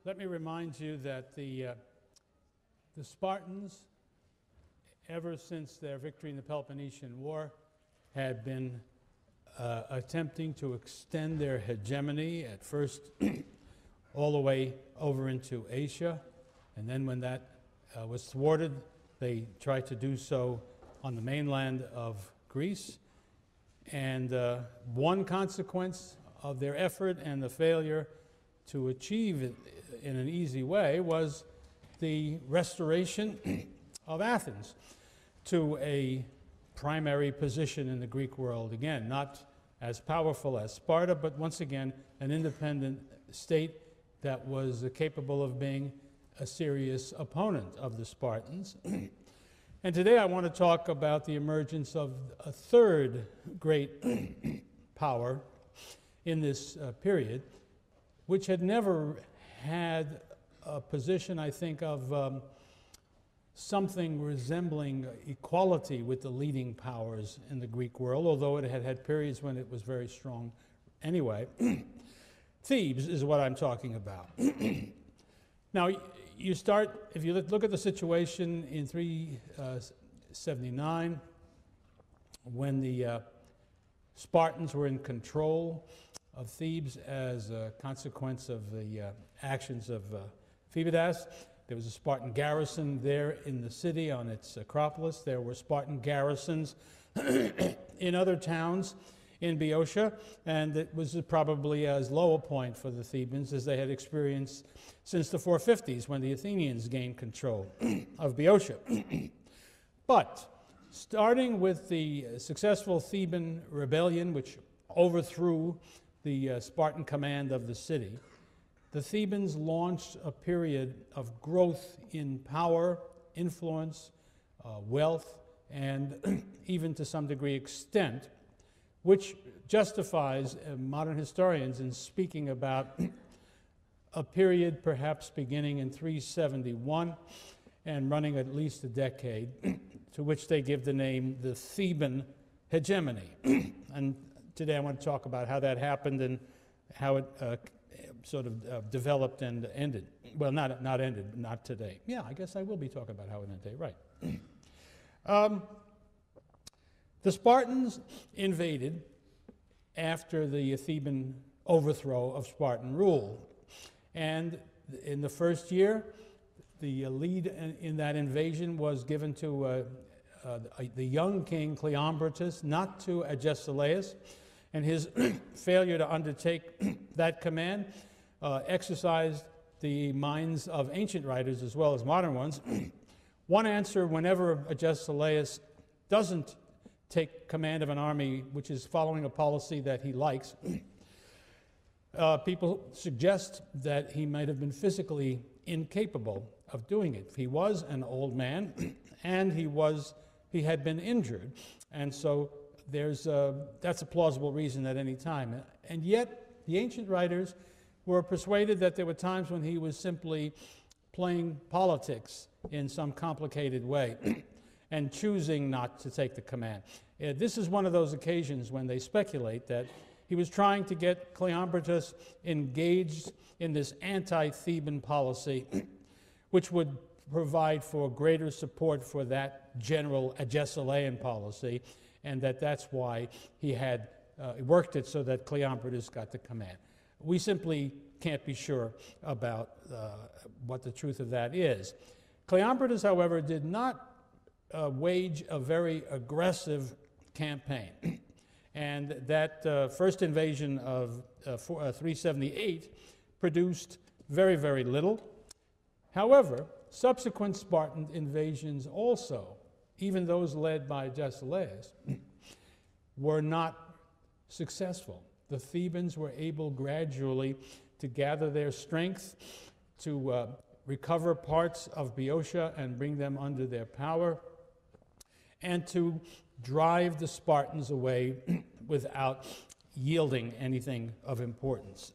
Let me remind you that the Spartans, ever since their victory in the Peloponnesian War, had been attempting to extend their hegemony, at first all the way over into Asia, and then when that was thwarted, they tried to do so on the mainland of Greece. And one consequence of their effort and the failure to achieve it in an easy way was the restoration of Athens to a primary position in the Greek world. Again, not as powerful as Sparta, but once again, an independent state that was capable of being a serious opponent of the Spartans. And today I want to talk about the emergence of a third great power in this period, which had never had a position, I think, of something resembling equality with the leading powers in the Greek world, although it had had periods when it was very strong anyway. Thebes is what I'm talking about. Now, you start, if you look at the situation in 379, when the Spartans were in control of Thebes as a consequence of the actions of Phoebidas. There was a Spartan garrison there in the city on its acropolis. There were Spartan garrisons in other towns in Boeotia, and it was probably as low a point for the Thebans as they had experienced since the 450s when the Athenians gained control of Boeotia. But starting with the successful Theban rebellion, which overthrew the Spartan command of the city, the Thebans launched a period of growth in power, influence, wealth, and even to some degree extent, which justifies modern historians in speaking about a period perhaps beginning in 371 and running at least a decade, to which they give the name the Theban hegemony. And today I want to talk about how that happened and how it sort of developed and ended. Well, not ended, not today. Yeah, I guess I will be talking about how it ended, right. The Spartans invaded after the Theban overthrow of Spartan rule. And in the first year, the lead in that invasion was given to the young king Cleombrotus, not to Agesilaus, and his failure to undertake that command exercised the minds of ancient writers as well as modern ones. One answer, whenever Agesilaus doesn't take command of an army which is following a policy that he likes, people suggest that he might have been physically incapable of doing it. He was an old man, and he had been injured, and so that's a plausible reason at any time. And yet, the ancient writers were persuaded that there were times when he was simply playing politics in some complicated way and choosing not to take the command. This is one of those occasions when they speculate that he was trying to get Cleombrotus engaged in this anti-Theban policy, which would provide for greater support for that general Agesilaean policy, and that's why he had worked it so that Cleombrotus got the command. We simply can't be sure about what the truth of that is. Cleombrotus, however, did not wage a very aggressive campaign. And that first invasion of 378 produced very, very little. However, subsequent Spartan invasions also, even those led by Agesilaus, were not successful. The Thebans were able gradually to gather their strength, to recover parts of Boeotia and bring them under their power, and to drive the Spartans away without yielding anything of importance.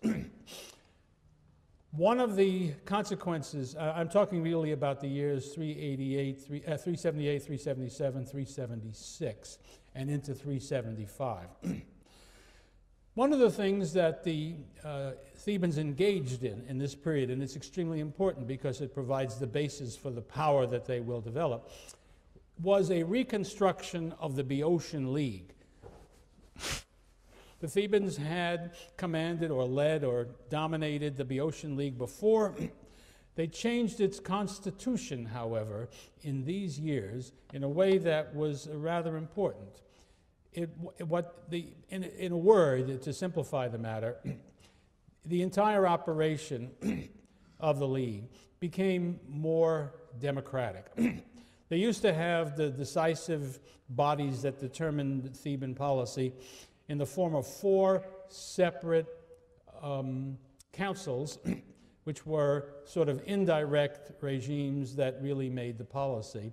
One of the consequences, I'm talking really about the years 378, 377, 376, and into 375. One of the things that the Thebans engaged in this period, and it's extremely important because it provides the basis for the power that they will develop, was a reconstruction of the Boeotian League. The Thebans had commanded or led or dominated the Boeotian League before. They changed its constitution, however, in these years in a way that was rather important. In a word, to simplify the matter, the entire operation of the League became more democratic. They used to have the decisive bodies that determined Theban policy in the form of 4 separate councils, which were sort of indirect regimes that really made the policy.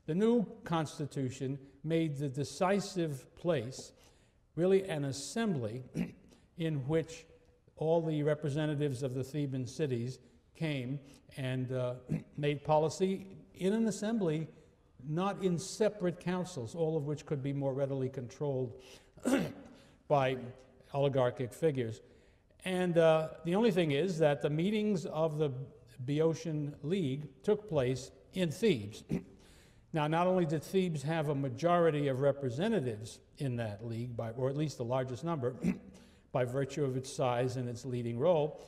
The new constitution made the decisive place really an assembly in which all the representatives of the Theban cities came and made policy in an assembly, not in separate councils, all of which could be more readily controlled by oligarchic figures. And the only thing is that the meetings of the Boeotian League took place in Thebes. Now, not only did Thebes have a majority of representatives in that league, or at least the largest number, by virtue of its size and its leading role,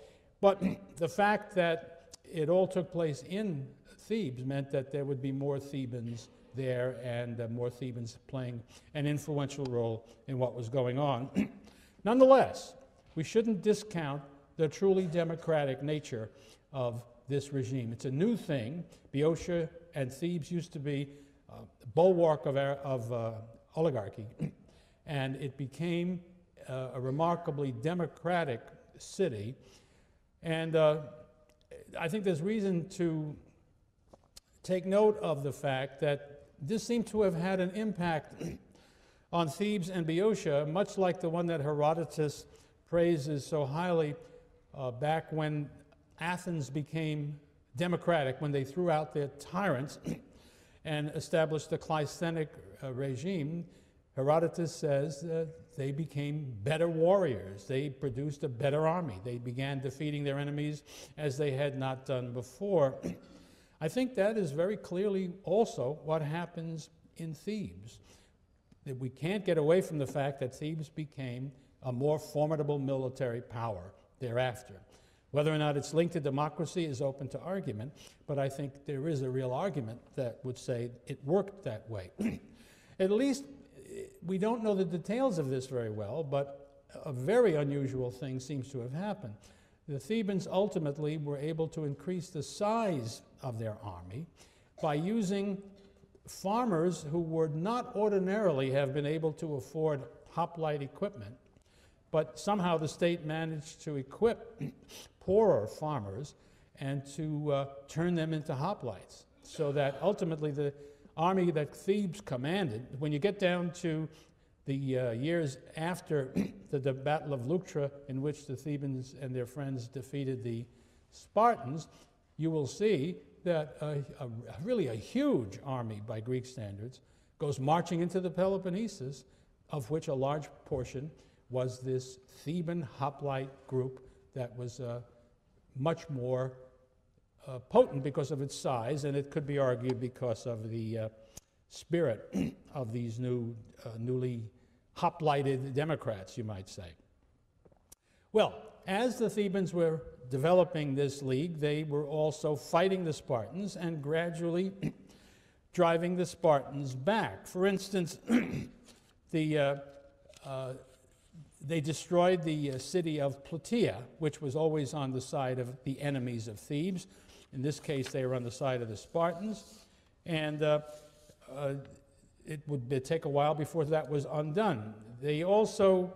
but the fact that it all took place in Thebes meant that there would be more Thebans there and more Thebans playing an influential role in what was going on. Nonetheless, we shouldn't discount the truly democratic nature of this regime. It's a new thing. Boeotia and Thebes used to be a bulwark of oligarchy, and it became a remarkably democratic city. And I think there's reason to take note of the fact that this seemed to have had an impact on Thebes and Boeotia, much like the one that Herodotus praises so highly back when Athens became democratic, when they threw out their tyrants and established the Cleisthenic regime. Herodotus says that they became better warriors. They produced a better army. They began defeating their enemies as they had not done before. I think that is very clearly also what happens in Thebes. That we can't get away from the fact that Thebes became a more formidable military power thereafter. Whether or not it's linked to democracy is open to argument, but I think there is a real argument that would say it worked that way. At least we don't know the details of this very well, but a very unusual thing seems to have happened. The Thebans ultimately were able to increase the size of their army by using farmers who would not ordinarily have been able to afford hoplite equipment, but somehow the state managed to equip poorer farmers and to turn them into hoplites, so that ultimately the army that Thebes commanded, when you get down to the years after the Battle of Leuctra, in which the Thebans and their friends defeated the Spartans, you will see that really a huge army by Greek standards goes marching into the Peloponnesus, of which a large portion was this Theban hoplite group that was much more potent because of its size, and it could be argued because of the spirit of these newly hoplited democrats, you might say. Well, as the Thebans were developing this league, they were also fighting the Spartans and gradually driving the Spartans back. For instance, they destroyed the city of Plataea, which was always on the side of the enemies of Thebes. In this case, they were on the side of the Spartans, and it would take a while before that was undone. They also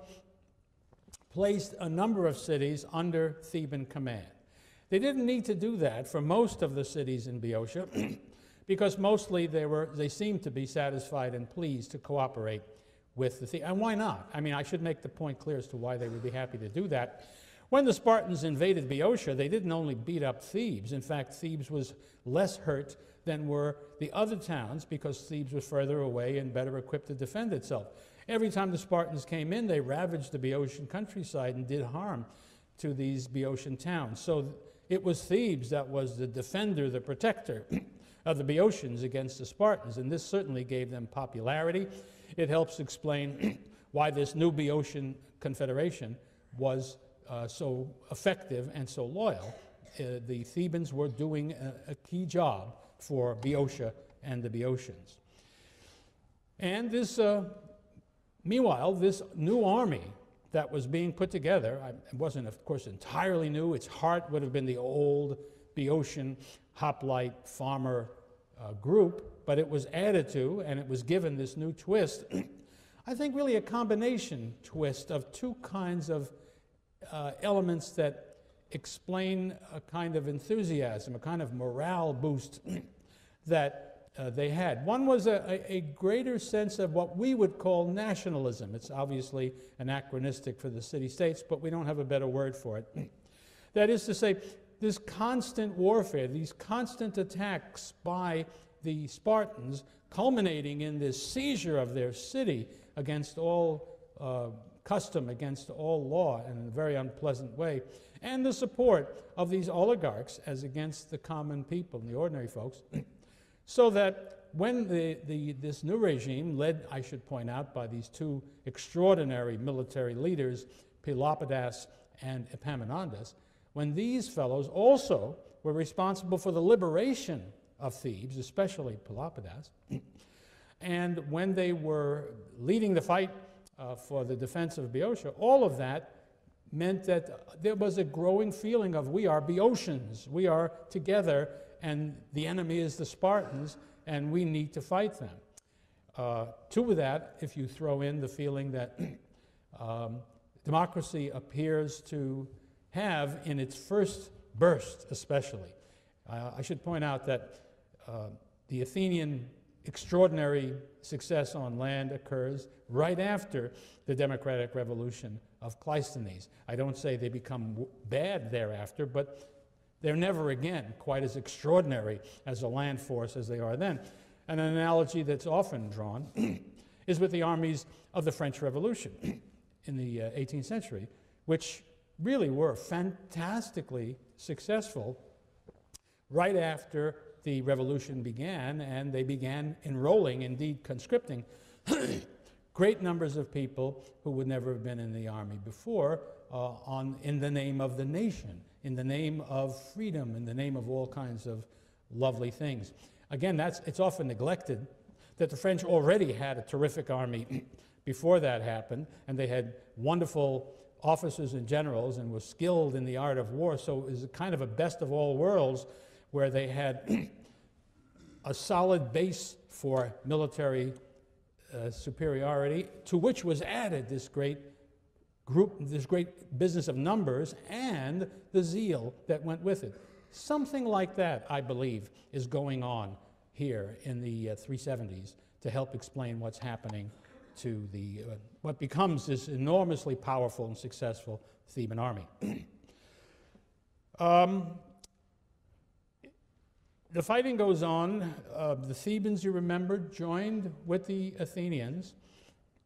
placed a number of cities under Theban command. They didn't need to do that for most of the cities in Boeotia because mostly they seemed to be satisfied and pleased to cooperate with the Thebans. And why not? I mean, I should make the point clear as to why they would be happy to do that. When the Spartans invaded Boeotia, they didn't only beat up Thebes. In fact, Thebes was less hurt than were the other towns because Thebes was further away and better equipped to defend itself. Every time the Spartans came in, they ravaged the Boeotian countryside and did harm to these Boeotian towns. So it was Thebes that was the defender, the protector of the Boeotians against the Spartans, and this certainly gave them popularity. It helps explain why this new Boeotian confederation was so effective and so loyal. The Thebans were doing a key job for Boeotia and the Boeotians. And this, meanwhile, this new army that was being put together, it wasn't, of course, entirely new. Its heart would have been the old Boeotian hoplite farmer group, but it was added to, and it was given this new twist. I think really a combination twist of two kinds of elements that explain a kind of enthusiasm, a kind of morale boost that they had. One was a greater sense of what we would call nationalism. It's obviously anachronistic for the city-states, but we don't have a better word for it. That is to say, this constant warfare, these constant attacks by the Spartans, culminating in this seizure of their city against all custom, against all law, in a very unpleasant way, and the support of these oligarchs as against the common people and the ordinary folks, so that when this new regime, led, I should point out, by these two extraordinary military leaders, Pelopidas and Epamинонде, when these fellows also were responsible for the liberation of Thebes, especially Pelopidas, and when they were leading the fight for the defense of Boeotia, all of that meant that there was a growing feeling of we are Boeotians, we are together, and the enemy is the Spartans, and we need to fight them. To that, if you throw in the feeling that democracy appears to have in its first burst, especially. I should point out that the Athenian extraordinary success on land occurs right after the democratic revolution of Cleisthenes. I don't say they become bad thereafter, but they're never again quite as extraordinary as a land force as they are then. And an analogy that's often drawn is with the armies of the French Revolution in the 18th century, which really were fantastically successful right after the revolution began, and they began enrolling, indeed conscripting, great numbers of people who would never have been in the army before in the name of the nation, in the name of freedom, in the name of all kinds of lovely things. Again, it's often neglected that the French already had a terrific army before that happened, and they had wonderful officers and generals and were skilled in the art of war, so it was a kind of a best of all worlds where they had a solid base for military superiority, to which was added this great group, this great business of numbers and the zeal that went with it. Something like that, I believe, is going on here in the 370s to help explain what's happening to the what becomes this enormously powerful and successful Theban army. The fighting goes on. The Thebans, you remember, joined with the Athenians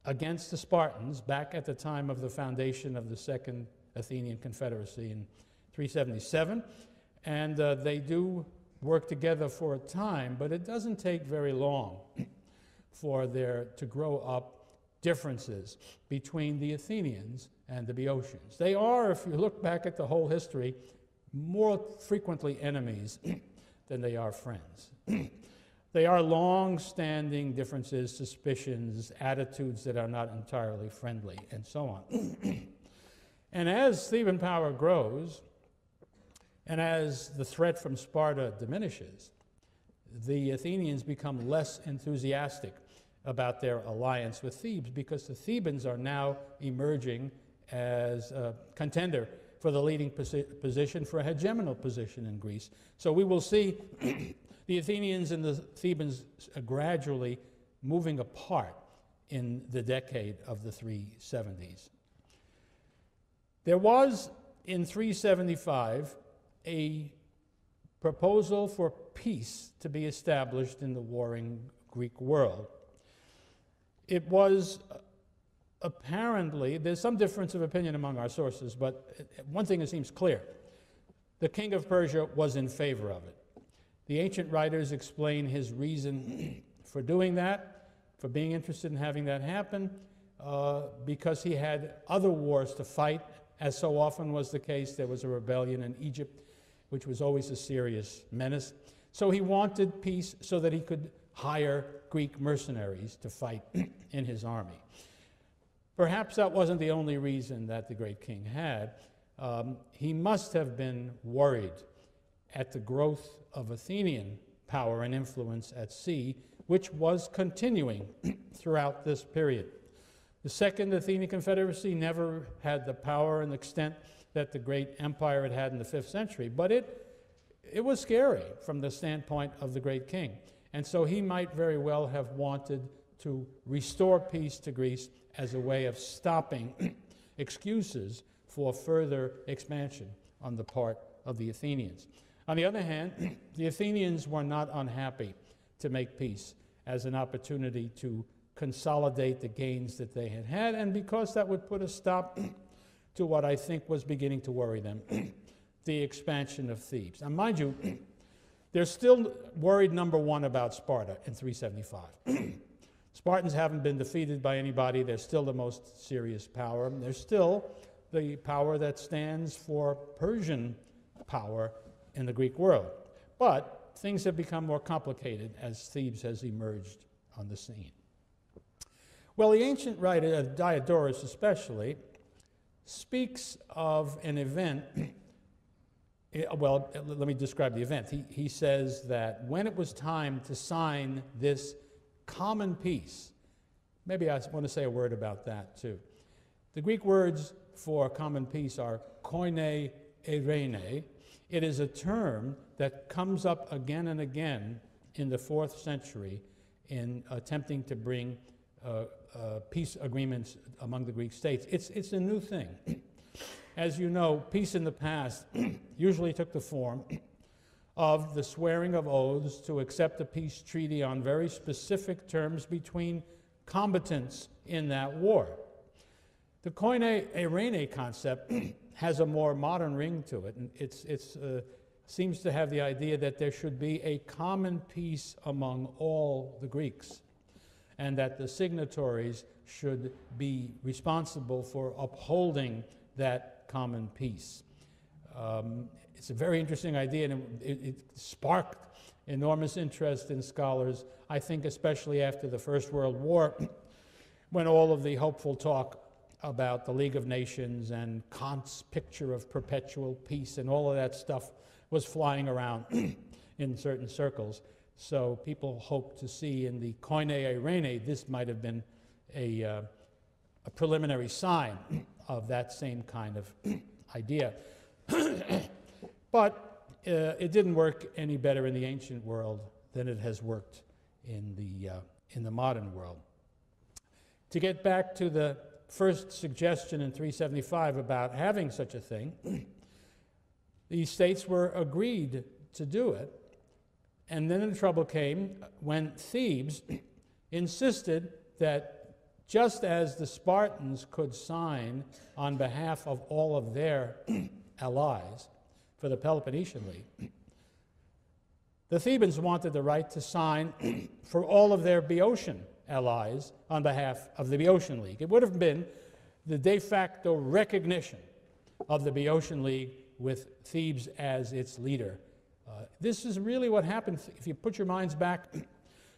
against the Spartans back at the time of the foundation of the Second Athenian Confederacy in 377. And they do work together for a time, but it doesn't take very long for there to grow up differences between the Athenians and the Boeotians. They are, if you look back at the whole history, more frequently enemies than they are friends. They are long-standing differences, suspicions, attitudes that are not entirely friendly, and so on. And as Theban power grows, and as the threat from Sparta diminishes, the Athenians become less enthusiastic about their alliance with Thebes, because the Thebans are now emerging as a contender for the leading position, for a hegemonal position in Greece. So we will see the Athenians and the Thebans gradually moving apart in the decade of the 370s. There was, in 375, a proposal for peace to be established in the warring Greek world. It was apparently, there's some difference of opinion among our sources, but one thing that seems clear. The king of Persia was in favor of it. The ancient writers explain his reason for doing that, for being interested in having that happen, because he had other wars to fight. As so often was the case, there was a rebellion in Egypt, which was always a serious menace. So he wanted peace so that he could hire Greek mercenaries to fight in his army. Perhaps that wasn't the only reason that the great king had. He must have been worried at the growth of Athenian power and influence at sea, which was continuing throughout this period. The Second Athenian Confederacy never had the power and extent that the great empire it had in the 5th century, but it was scary from the standpoint of the great king. And so he might very well have wanted to restore peace to Greece as a way of stopping excuses for further expansion on the part of the Athenians. On the other hand, the Athenians were not unhappy to make peace as an opportunity to consolidate the gains that they had had, and because that would put a stop to what I think was beginning to worry them, the expansion of Thebes. Now, mind you, they're still worried, number one, about Sparta in 375. Spartans haven't been defeated by anybody. They're still the most serious power. They're still the power that stands for Persian power in the Greek world. But things have become more complicated as Thebes has emerged on the scene. Well, the ancient writer, Diodorus especially, speaks of an event. Well, let me describe the event. He says that when it was time to sign this common peace, maybe I want to say a word about that too. The Greek words for common peace are koine eirene. It is a term that comes up again and again in the 4th century in attempting to bring peace agreements among the Greek states. It's a new thing. As you know, peace in the past usually took the form of the swearing of oaths to accept a peace treaty on very specific terms between combatants in that war. The koine eirene concept has a more modern ring to it, and it seems to have the idea that there should be a common peace among all the Greeks, and that the signatories should be responsible for upholding that common peace. It's a very interesting idea, and it sparked enormous interest in scholars, I think especially after the First World War, when all of the hopeful talk about the League of Nations and Kant's picture of perpetual peace and all of that stuff was flying around in certain circles. So people hope to see in the koine eirene, this might have been a preliminary sign of that same kind of idea. But it didn't work any better in the ancient world than it has worked in the modern world. To get back to the first suggestion in 375 about having such a thing, the states were agreed to do it, and then the trouble came when Thebes insisted that just as the Spartans could sign on behalf of all of their allies for the Peloponnesian League, the Thebans wanted the right to sign for all of their Boeotian allies on behalf of the Boeotian League. It would have been the de facto recognition of the Boeotian League with Thebes as its leader. This is really what happened. If you put your minds back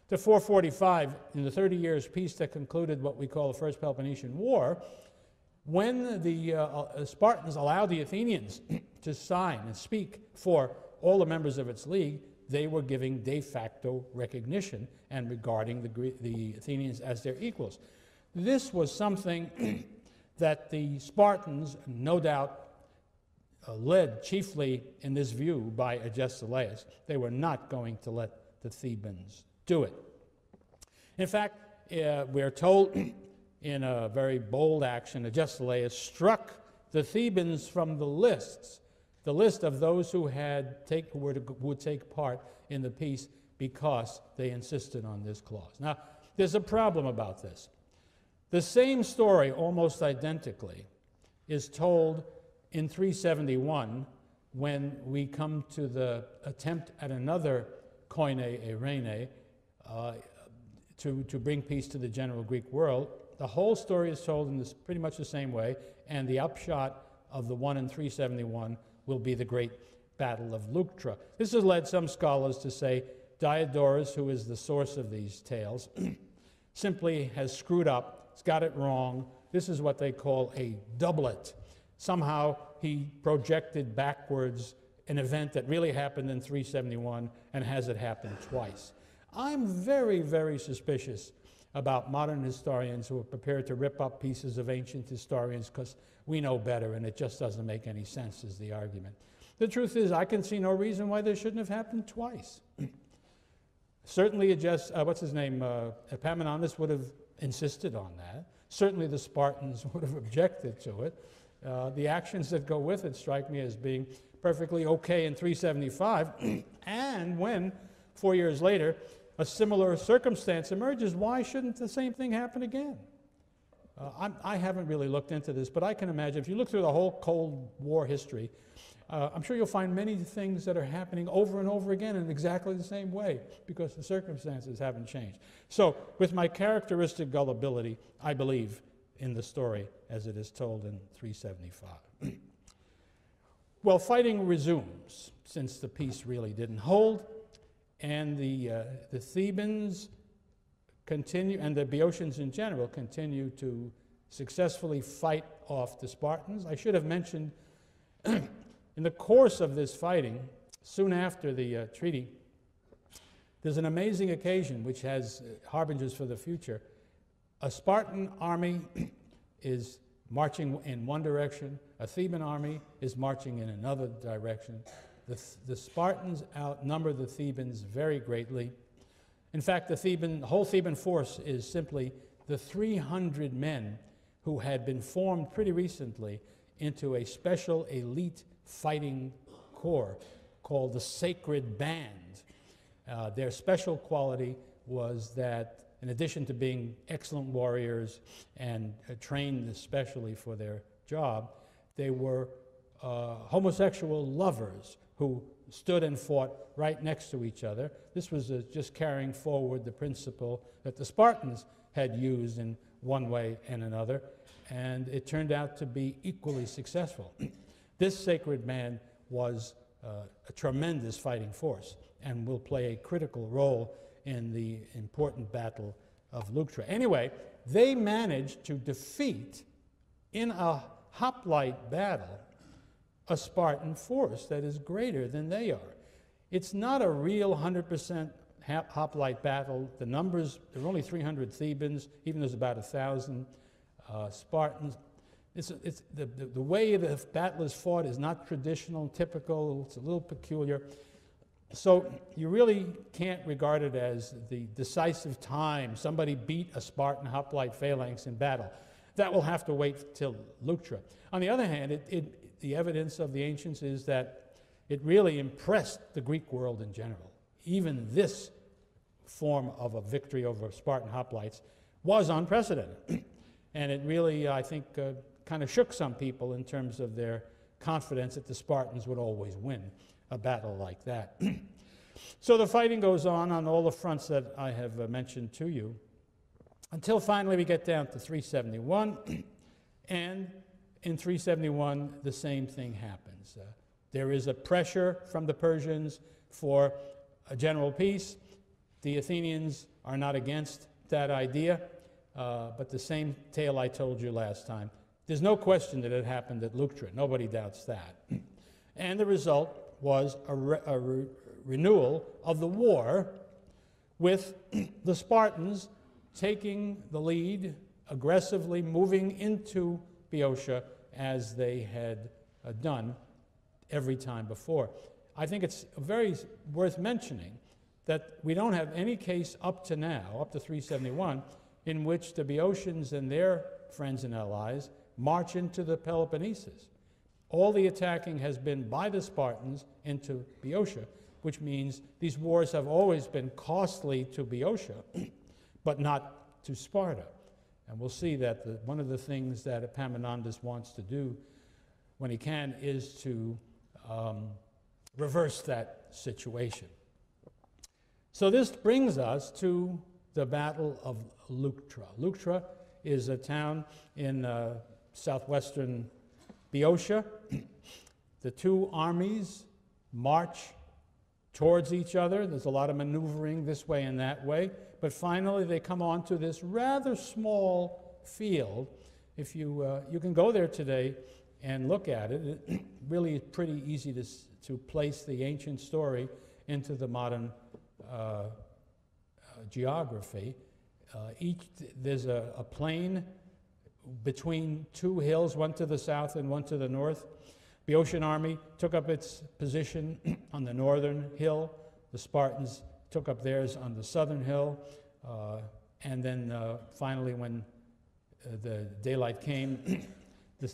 to 445, in the 30 years peace that concluded what we call the First Peloponnesian War, when the Spartans allowed the Athenians to sign and speak for all the members of its league, they were giving de facto recognition and regarding the Athenians as their equals. This was something that the Spartans, no doubt, led chiefly in this view by Agesilaus. They were not going to let the Thebans do it. In fact, we are told in a very bold action, Agesilaus struck the Thebans from the list of those who would take part in the peace because they insisted on this clause. Now, there's a problem about this. The same story, almost identically, is told in 371 when we come to the attempt at another koine eirene, to bring peace to the general Greek world. The whole story is told in pretty much the same way, and the upshot of the one in 371 will be the great Battle of Leuctre. This has led some scholars to say Diodorus, who is the source of these tales, simply has screwed up, he's got it wrong. This is what they call a doublet. Somehow he projected backwards an event that really happened in 371 and has it happen twice. I'm very, very suspicious about modern historians who are prepared to rip up pieces of ancient historians because we know better and it just doesn't make any sense, is the argument. The truth is, I can see no reason why this shouldn't have happened twice. Certainly, what's his name, Epaminonde would have insisted on that. Certainly the Spartans would have objected to it. The actions that go with it strike me as being perfectly okay in 375, and when, 4 years later, a similar circumstance emerges, why shouldn't the same thing happen again? I haven't really looked into this, but I can imagine, if you look through the whole Cold War history, I'm sure you'll find many things that are happening over and over again in exactly the same way, because the circumstances haven't changed. So, with my characteristic gullibility, I believe in the story as it is told in 375. Well, fighting resumes, since the peace really didn't hold, and the Thebans continue, and the Boeotians in general, continue to successfully fight off the Spartans. I should have mentioned, in the course of this fighting, soon after the treaty, there's an amazing occasion which has harbingers for the future. A Spartan army is marching in one direction, a Theban army is marching in another direction. The Spartans outnumber the Thebans very greatly. In fact, the whole Theban force is simply the 300 men who had been formed pretty recently into a special elite fighting corps called the Sacred Band. Their special quality was that, in addition to being excellent warriors and trained especially for their job, they were homosexual lovers who stood and fought right next to each other. This was just carrying forward the principle that the Spartans had used in one way and another, and it turned out to be equally successful. This Sacred Band was a tremendous fighting force and will play a critical role in the important Battle of Leuctre. Anyway, they managed to defeat, in a hoplite battle, a Spartan force that is greater than they are. It's not a real 100% hoplite battle. The numbers, there are only 300 Thebans, even there's about 1,000 Spartans. The way the battle is fought is not traditional, typical, it's a little peculiar. So you really can't regard it as the decisive time somebody beat a Spartan hoplite phalanx in battle. That will have to wait till Leuctre. On the other hand, the evidence of the ancients is that it really impressed the Greek world in general. Even this form of a victory over Spartan hoplites was unprecedented. And it really, I think, kind of shook some people in terms of their confidence that the Spartans would always win a battle like that. So the fighting goes on all the fronts that I have mentioned to you, until finally we get down to 371, and in 371 the same thing happens. There is a pressure from the Persians for a general peace. The Athenians are not against that idea, but the same tale I told you last time. There's no question that it happened at Leuctre. Nobody doubts that. And the result was a renewal of the war, with the Spartans taking the lead, aggressively moving into Boeotia as they had done every time before. I think it's very worth mentioning that we don't have any case up to now, up to 371, in which the Boeotians and their friends and allies march into the Peloponnesus. All the attacking has been by the Spartans into Boeotia, which means these wars have always been costly to Boeotia, but not to Sparta. And we'll see that one of the things that Epaminondi wants to do when he can is to reverse that situation. So this brings us to the Battle of Leuctra. Leuctra is a town in southwestern Boeotia. The two armies march towards each other. There's a lot of maneuvering this way and that way. But finally, they come onto this rather small field. If you can go there today and look at it, it really is pretty easy to place the ancient story into the modern geography. There's a plain between two hills, one to the south and one to the north. The Boeotian army took up its position on the northern hill. The Spartans took up theirs on the southern hill. And then finally, when the daylight came,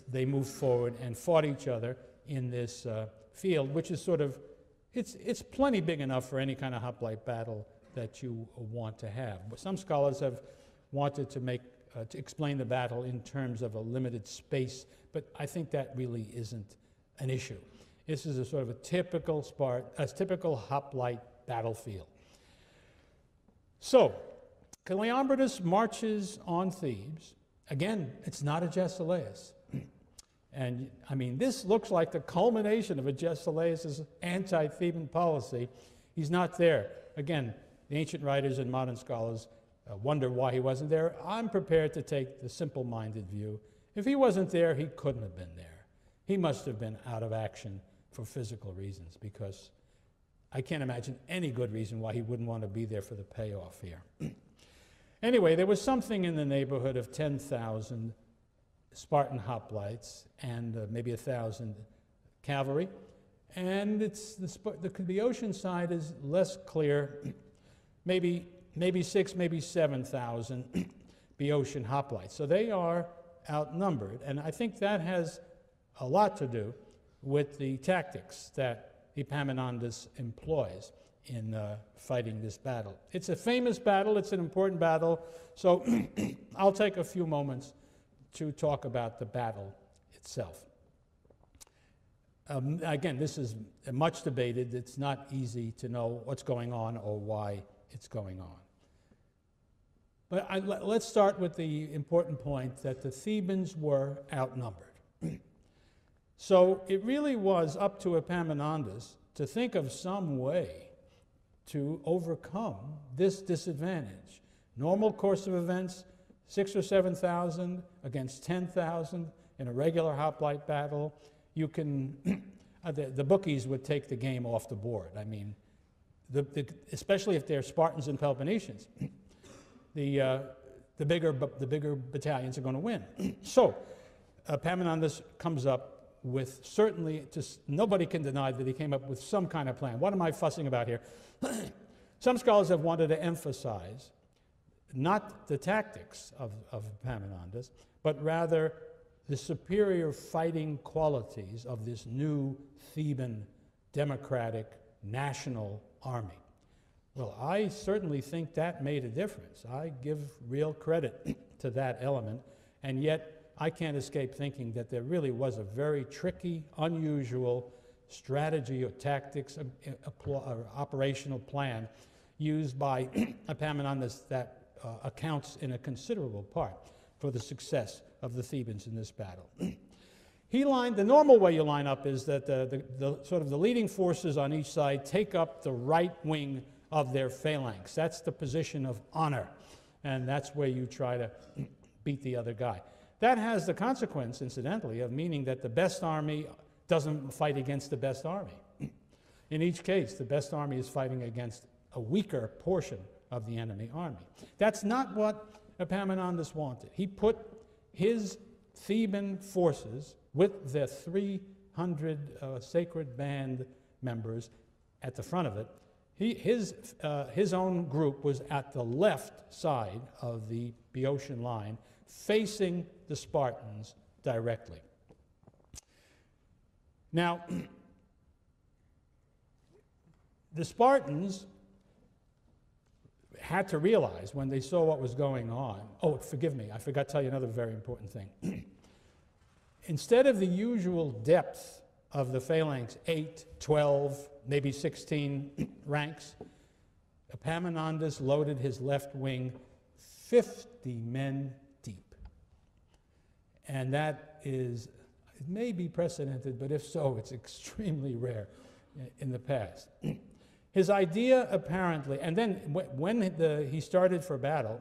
they moved forward and fought each other in this field, which is sort of, it's plenty big enough for any kind of hoplite battle that you want to have. But some scholars have wanted to explain the battle in terms of a limited space, but I think that really isn't an issue. This is a sort of a typical hoplite battlefield. So, Cleombrotus marches on Thebes. Again, it's not Agesilaus. And I mean, this looks like the culmination of Agesilaus' anti-Theban policy. He's not there. Again, the ancient writers and modern scholars wonder why he wasn't there. I'm prepared to take the simple-minded view. If he wasn't there, he couldn't have been there. He must have been out of action for physical reasons, because I can't imagine any good reason why he wouldn't want to be there for the payoff here. Anyway, there was something in the neighborhood of 10,000 Spartan hoplites and maybe 1,000 cavalry. And the Boeotian side is less clear, maybe 6,000, maybe 7,000 Boeotian hoplites. So they are outnumbered. And I think that has a lot to do with the tactics that Epaminondi employs in fighting this battle. It's a famous battle, it's an important battle, so I'll take a few moments to talk about the battle itself. Again, this is much debated. It's not easy to know what's going on or why it's going on. But let's start with the important point that the Thebans were outnumbered. So it really was up to Epaminondi to think of some way to overcome this disadvantage. Normal course of events, 6,000 or 7,000 against 10,000 in a regular hoplite battle. You can, the bookies would take the game off the board. I mean, especially if they're Spartans and Peloponnesians. The bigger battalions are going to win. So Epaminondi comes up with, certainly, nobody can deny that he came up with some kind of plan. What am I fussing about here? Some scholars have wanted to emphasize not the tactics of Epaminondi, but rather the superior fighting qualities of this new Theban democratic national army. Well, I certainly think that made a difference. I give real credit to that element, and yet I can't escape thinking that there really was a very tricky, unusual strategy or tactics or operational plan used by Epaminondi that accounts in a considerable part for the success of the Thebans in this battle. The normal way you line up is that the leading forces on each side take up the right wing of their phalanx. That's the position of honor, and that's where you try to beat the other guy. That has the consequence, incidentally, of meaning that the best army doesn't fight against the best army. In each case, the best army is fighting against a weaker portion of the enemy army. That's not what Epaminondi wanted. He put his Theban forces with their 300 sacred band members at the front of it. His own group was at the left side of the Boeotian line, facing the Spartans directly. Now, the Spartans had to realize when they saw what was going on. Oh, forgive me, I forgot to tell you another very important thing. Instead of the usual depth of the phalanx, 8, 12, maybe 16 ranks, Epaminondi loaded his left wing 50 men deep. And that is, it may be precedented, but if so, it's extremely rare in the past. His idea apparently, and then when he started for battle,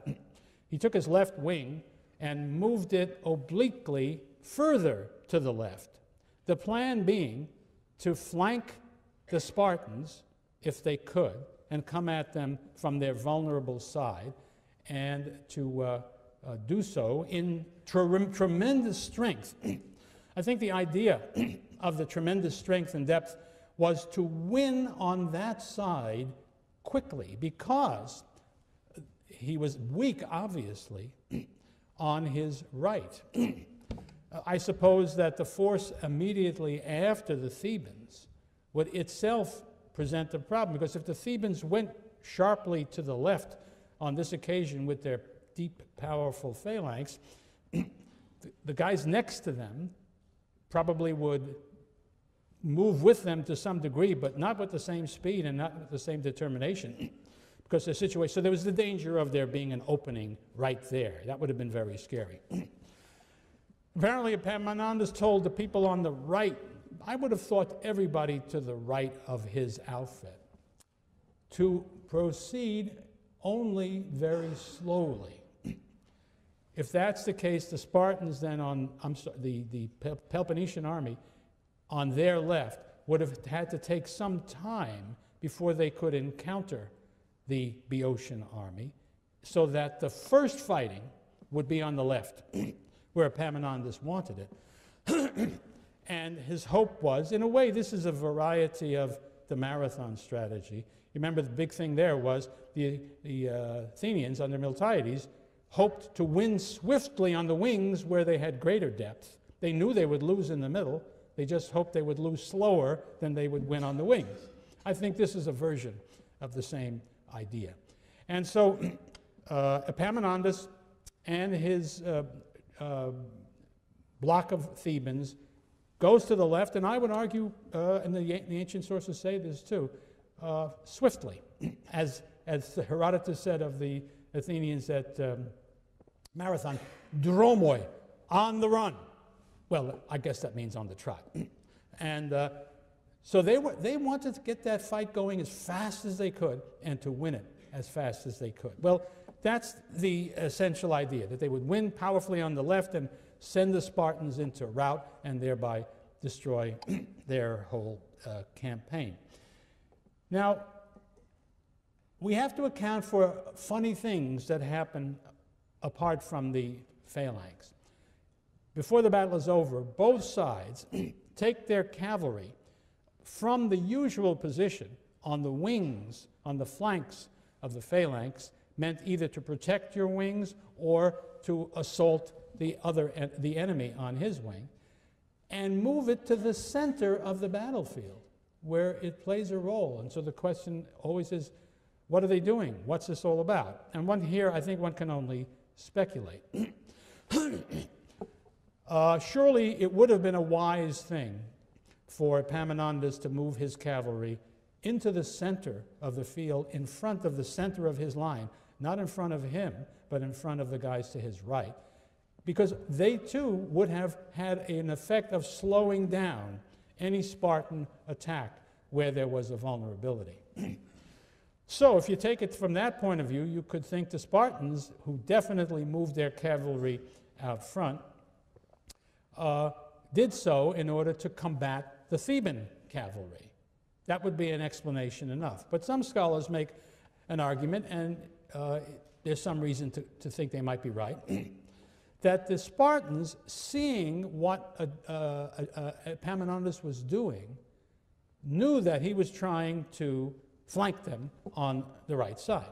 he took his left wing and moved it obliquely further to the left. The plan being to flank the Spartans, if they could, and come at them from their vulnerable side, and to do so in tremendous strength. I think the idea of the tremendous strength and depth was to win on that side quickly, because he was weak, obviously, on his right. I suppose that the force immediately after the Thebans would itself present a problem, because if the Thebans went sharply to the left on this occasion with their deep, powerful phalanx, the guys next to them probably would move with them to some degree, but not with the same speed and not with the same determination, because the situation, so there was the danger of there being an opening right there. That would have been very scary. Apparently, Epaminondi told the people on the right, I would have thought everybody to the right of his outfit, to proceed only very slowly. If that's the case, the Spartans then the Peloponnesian army on their left would have had to take some time before they could encounter the Boeotian army, so that the first fighting would be on the left, where Epaminondi wanted it. And his hope was, in a way, this is a variety of the marathon strategy. You remember the big thing there was the Athenians under Miltiades hoped to win swiftly on the wings where they had greater depth. They knew they would lose in the middle. They just hoped they would lose slower than they would win on the wings. I think this is a version of the same idea. And so Epaminondi and his block of Thebans goes to the left, and I would argue, and the ancient sources say this too, swiftly, as Herodotus said of the Athenians at Marathon, dromoi, on the run. Well, I guess that means on the trot. And so they wanted to get that fight going as fast as they could and to win it as fast as they could. Well, that's the essential idea, that they would win powerfully on the left and send the Spartans into rout and thereby destroy their whole campaign. Now, we have to account for funny things that happen apart from the phalanx. Before the battle is over, both sides take their cavalry from the usual position on the wings, on the flanks of the phalanx, meant either to protect your wings or to assault the enemy on his wing, and move it to the center of the battlefield, where it plays a role. And so the question always is, what are they doing? What's this all about? And I think one can only speculate. Surely it would have been a wise thing for Epaminondi to move his cavalry into the center of the field, in front of the center of his line, not in front of him, but in front of the guys to his right, because they too would have had an effect of slowing down any Spartan attack where there was a vulnerability. So if you take it from that point of view, you could think the Spartans, who definitely moved their cavalry out front, did so in order to combat the Theban cavalry. That would be an explanation enough. But some scholars make an argument, and there's some reason to think they might be right, that the Spartans, seeing what Epaminondi was doing, knew that he was trying to flank them on the right side.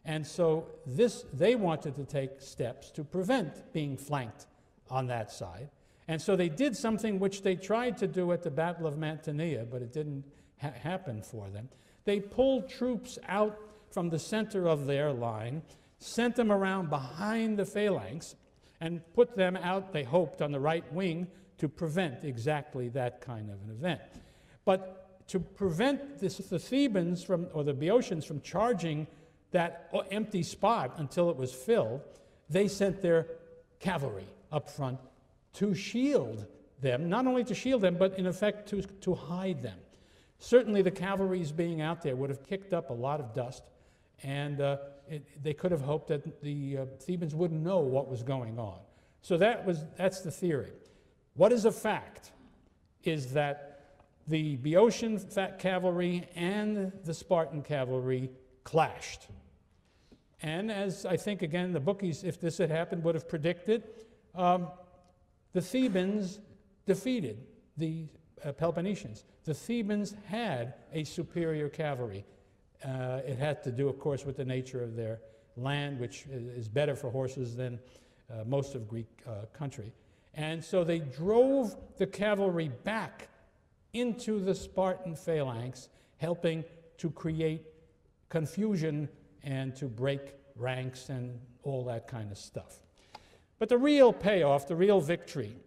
And so they wanted to take steps to prevent being flanked on that side. And so they did something which they tried to do at the Battle of Mantinea, but it didn't happen for them. They pulled troops out from the center of their line, sent them around behind the phalanx, and put them out, they hoped, on the right wing to prevent exactly that kind of an event. But to prevent the Thebans from, or the Boeotians from charging that empty spot until it was filled, they sent their cavalry up front to shield them, not only to shield them, but in effect to hide them. Certainly the cavalry's being out there would have kicked up a lot of dust, and they could have hoped that the Thebans wouldn't know what was going on. So that's the theory. What is a fact is that the Boeotian cavalry and the Spartan cavalry clashed. And as I think, again, the bookies, if this had happened, would have predicted, the Thebans defeated the Peloponnesians. The Thebans had a superior cavalry. It had to do, of course, with the nature of their land, which is better for horses than most of Greek country. And so they drove the cavalry back into the Spartan phalanx, helping to create confusion and to break ranks and all that kind of stuff. But the real payoff, the real victory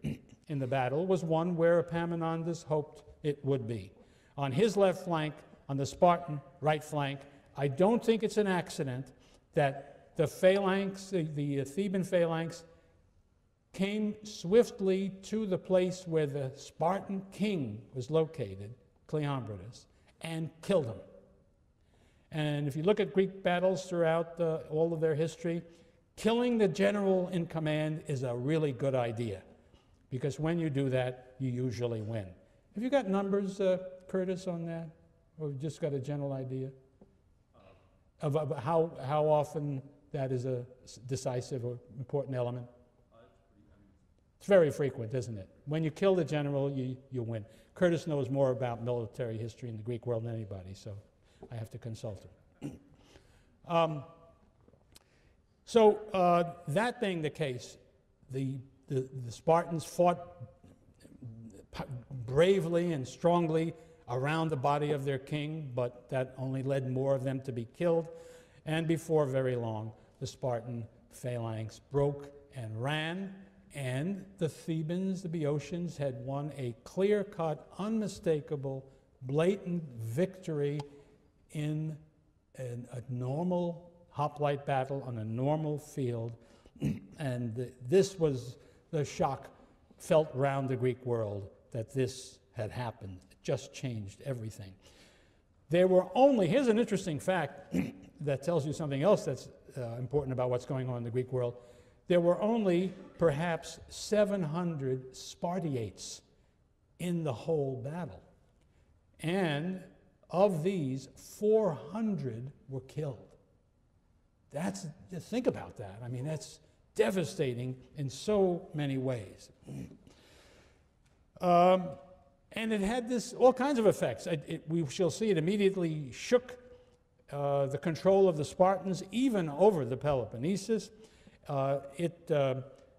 in the battle was one where Epamminonde hoped it would be. On his left flank, on the Spartan right flank, I don't think it's an accident that the phalanx, the Theban phalanx, came swiftly to the place where the Spartan king was located, Cleombrotus, and killed him. And if you look at Greek battles throughout all of their history, killing the general in command is a really good idea, because when you do that, you usually win. Have you got numbers, Curtis, on that? Or just got a general idea of how often that is a decisive or important element? It's very frequent, isn't it? When you kill the general, you win. Curtis knows more about military history in the Greek world than anybody, so I have to consult him. That being the case, the Spartans fought bravely and strongly around the body of their king, but that only led more of them to be killed. And before very long, the Spartan phalanx broke and ran, and the Thebans, the Boeotians, had won a clear-cut, unmistakable, blatant victory in a normal hoplite battle on a normal field. And this was the shock felt around the Greek world that this had happened. It just changed everything. There were only, here's an interesting fact that tells you something else that's important about what's going on in the Greek world. There were only perhaps 700 Spartiates in the whole battle. And of these, 400 were killed. Just think about that. I mean, that's devastating in so many ways. And it had all kinds of effects. We shall see it immediately shook the control of the Spartans, even over the Peloponnesus. It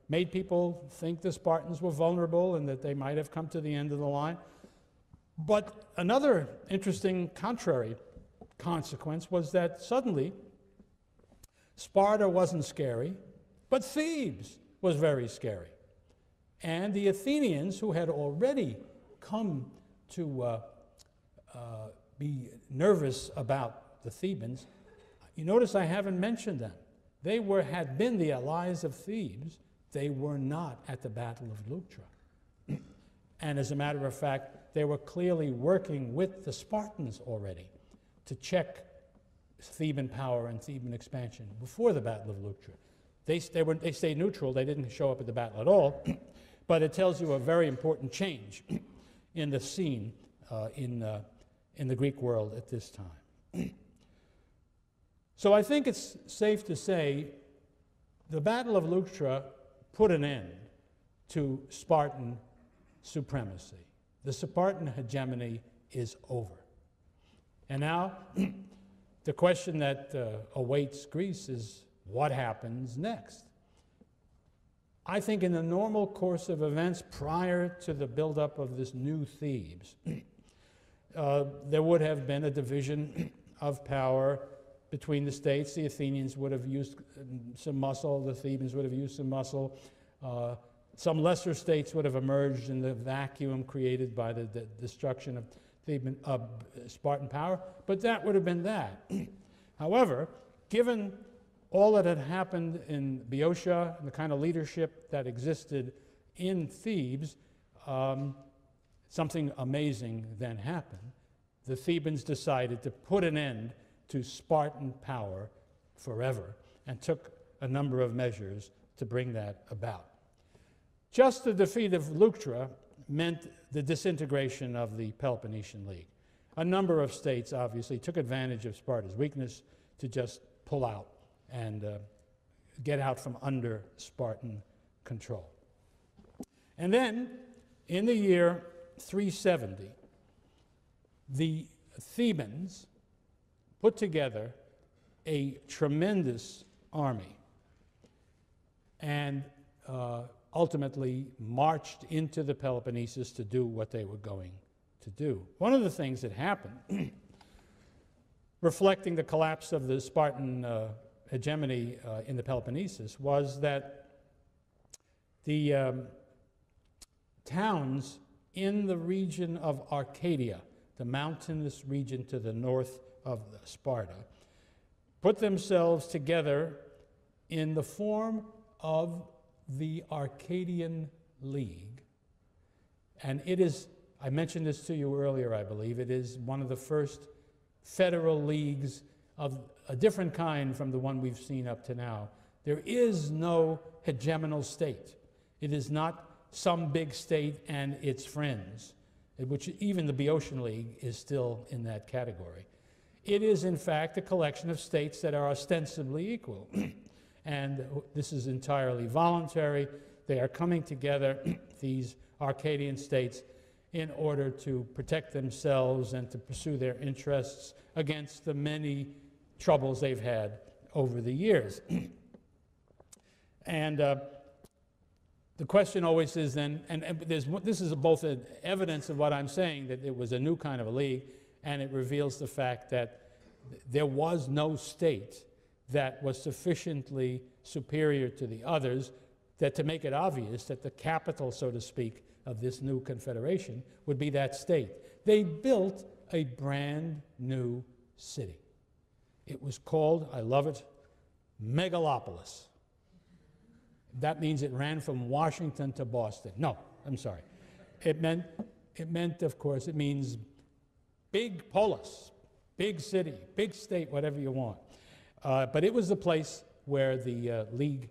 made people think the Spartans were vulnerable and that they might have come to the end of the line. But another interesting contrary consequence was that suddenly Sparta wasn't scary, but Thebes was very scary. And the Athenians, who had already come to be nervous about the Thebans, you notice I haven't mentioned them. They had been the allies of Thebes. They were not at the Battle of Leuctra. And as a matter of fact, they were clearly working with the Spartans already to check Theban power and Theban expansion before the Battle of Leuctra. They stayed neutral. They didn't show up at the battle at all. But it tells you a very important change in the scene in the Greek world at this time. So I think it's safe to say the Battle of Leuctra put an end to Spartan supremacy. The Spartan hegemony is over. And now the question that awaits Greece is, what happens next? I think in the normal course of events prior to the buildup of this new Thebes, there would have been a division of power between the states. The Athenians would have used some muscle, the Thebans would have used some muscle. Some lesser states would have emerged in the vacuum created by the destruction of Spartan power, but that would have been that. However, given all that had happened in Boeotia and the kind of leadership that existed in Thebes, something amazing then happened. The Thebans decided to put an end to Spartan power forever and took a number of measures to bring that about. Just the defeat of Leuctra meant the disintegration of the Peloponnesian League. A number of states obviously took advantage of Sparta's weakness to just pull out and get out from under Spartan control. And then, in the year 370, the Thebans put together a tremendous army and ultimately marched into the Peloponnesus to do what they were going to do. One of the things that happened, reflecting the collapse of the Spartan hegemony in the Peloponnesus, was that the towns in the region of Arcadia, the mountainous region to the north of Sparta, put themselves together in the form of the Arcadian League. And it is, I mentioned this to you earlier, I believe, it is one of the first federal leagues of a different kind from the one we've seen up to now. There is no hegemonal state. It is not some big state and its friends, which even the Boeotian League is still in that category. It is, in fact, a collection of states that are ostensibly equal. And this is entirely voluntary. They are coming together, these Arcadian states, in order to protect themselves and to pursue their interests against the many troubles they've had over the years. And the question always is then, this is both an evidence of what I'm saying, that it was a new kind of a league, and it reveals the fact that there was no state that was sufficiently superior to the others that to make it obvious that the capital, so to speak, of this new confederation would be that state. They built a brand new city. It was called, I love it, Megalopolis. That means it ran from Washington to Boston. No, I'm sorry. It meant, of course, it means big polis, big city, big state, whatever you want. But it was the place where the League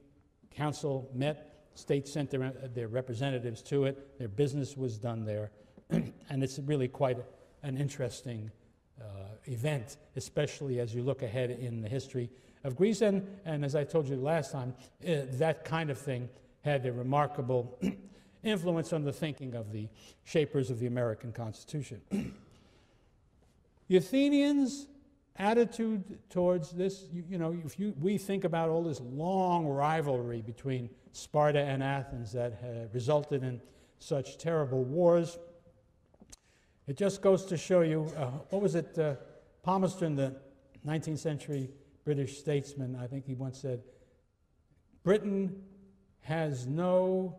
Council met. States sent their representatives to it. Their business was done there. And it's really quite an interesting event, especially as you look ahead in the history of Greece. And as I told you last time, that kind of thing had a remarkable influence on the thinking of the shapers of the American Constitution. The Athenians' attitude towards this, we think about all this long rivalry between Sparta and Athens that resulted in such terrible wars. It just goes to show you, what was it, Palmerston, the 19th century British statesman, I think he once said, Britain has no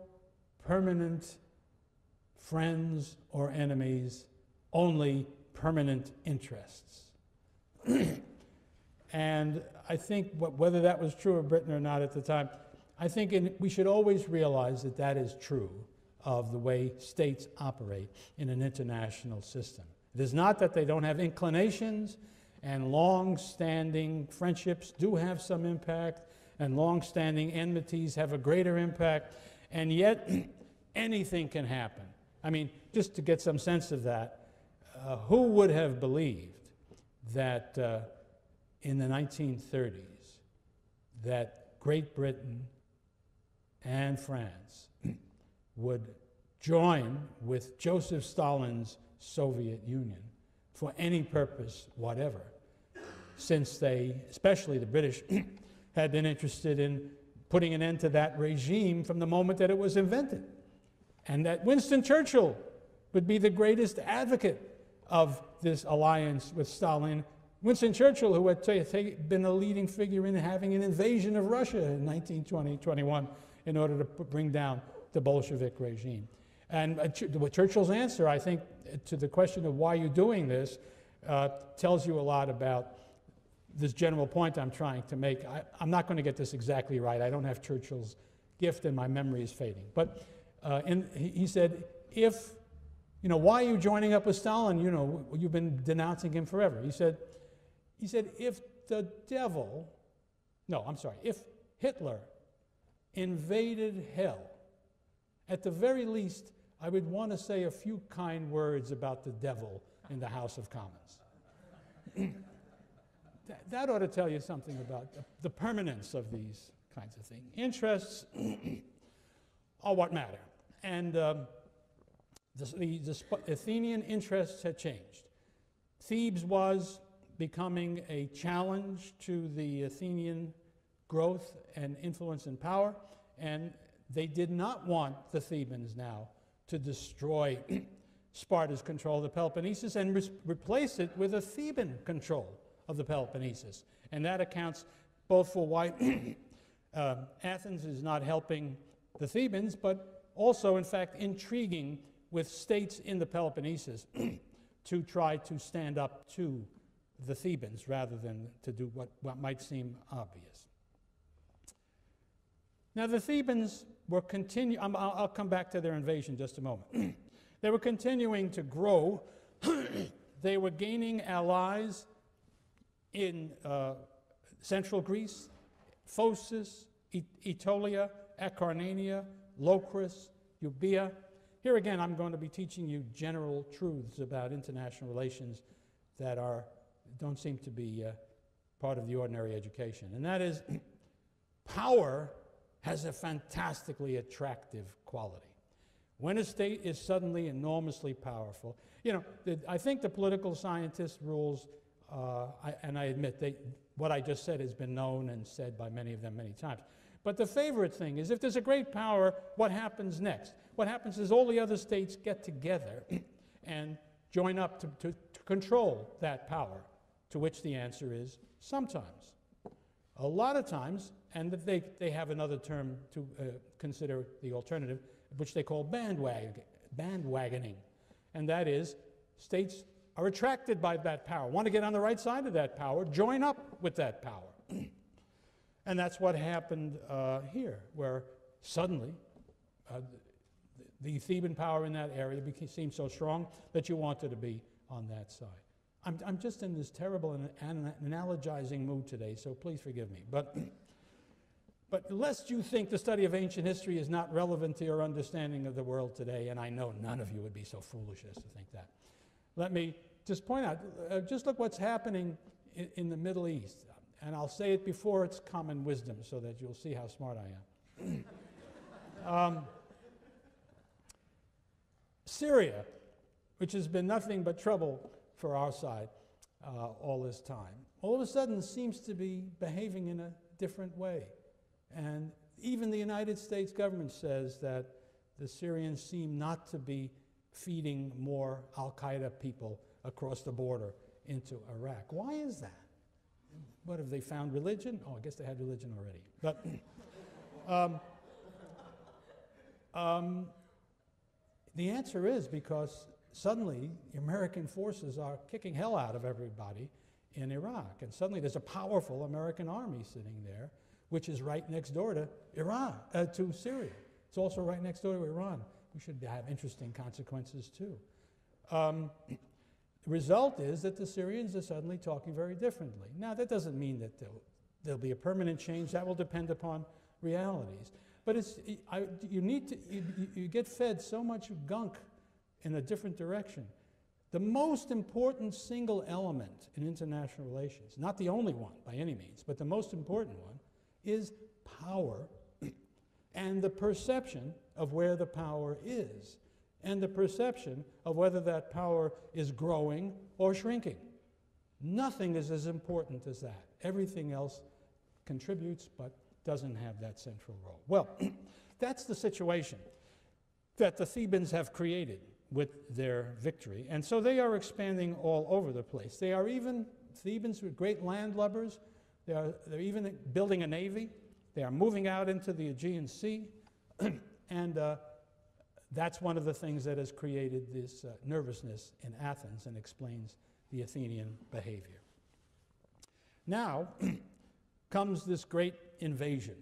permanent friends or enemies, only permanent interests. And I think whether that was true of Britain or not at the time, I think we should always realize that that is true of the way states operate in an international system. It is not that they don't have inclinations, and long-standing friendships do have some impact, and long-standing enmities have a greater impact, and yet anything can happen. I mean, just to get some sense of that, who would have believed that in the 1930s that Great Britain and France would join with Joseph Stalin's Soviet Union for any purpose whatever, since they, especially the British, had been interested in putting an end to that regime from the moment that it was invented, and that Winston Churchill would be the greatest advocate of this alliance with Stalin Winston Churchill, who had been a leading figure in having an invasion of Russia in 1920-21 in order to bring down the Bolshevik regime. And Churchill's answer, I think, to the question of why you're doing this tells you a lot about this general point I'm trying to make. I'm not going to get this exactly right. I don't have Churchill's gift and my memory is fading. But he said, why are you joining up with Stalin? You've been denouncing him forever. He said, if Hitler invaded hell, at the very least, I would want to say a few kind words about the devil in the House of Commons. That ought to tell you something about the permanence of these kinds of things. Interests are what matter. And the Athenian interests had changed. Thebes was becoming a challenge to the Athenian growth and influence and power, and they did not want the Thebans now to destroy Sparta's control of the Peloponnesus and replace it with a Theban control of the Peloponnesus. And that accounts both for why Athens is not helping the Thebans, but also, in fact, intriguing with states in the Peloponnesus to try to stand up to the Thebans rather than to do what might seem obvious. Now, the Thebans were I'll come back to their invasion in just a moment. They were continuing to grow. They were gaining allies in central Greece, Phocis, Aetolia, Acarnania, Locris, Euboea. Here again, I'm going to be teaching you general truths about international relations that don't seem to be part of the ordinary education. And that is, power has a fantastically attractive quality. When a state is suddenly enormously powerful, I think the political scientist rules, and I admit what I just said has been known and said by many of them many times. But the favorite thing is, if there's a great power, what happens next? What happens is all the other states get together and join up to control that power, to which the answer is sometimes. A lot of times, and they have another term to consider the alternative, which they call bandwagoning. And that is, states are attracted by that power, want to get on the right side of that power, join up with that power. And that's what happened here, where suddenly the Theban power in that area seemed so strong that you wanted to be on that side. I'm just in this terrible analogizing mood today, so please forgive me. But lest you think the study of ancient history is not relevant to your understanding of the world today, and I know none of you would be so foolish as to think that, let me just point out, just look what's happening in the Middle East. And I'll say it before it's common wisdom so that you'll see how smart I am. Syria, which has been nothing but trouble for our side all this time, all of a sudden seems to be behaving in a different way. And even the United States government says that the Syrians seem not to be feeding more Al-Qaeda people across the border into Iraq. Why is that? What, have they found religion? Oh, I guess they had religion already. But the answer is because suddenly the American forces are kicking hell out of everybody in Iraq. And suddenly there's a powerful American army sitting there, which is right next door to to Syria. It's also right next door to Iran. We should have interesting consequences too. The result is that the Syrians are suddenly talking very differently. Now, that doesn't mean that there'll be a permanent change. That will depend upon realities. But you get fed so much gunk in a different direction. The most important single element in international relations, not the only one by any means, but the most important one, is power and the perception of where the power is, and the perception of whether that power is growing or shrinking. Nothing is as important as that. Everything else contributes but doesn't have that central role. Well, that's the situation that the Thebans have created with their victory. And so they are expanding all over the place. They are even, Thebans were great landlubbers. They're even building a navy. They are moving out into the Aegean Sea. And that's one of the things that has created this nervousness in Athens and explains the Athenian behavior. Now comes this great invasion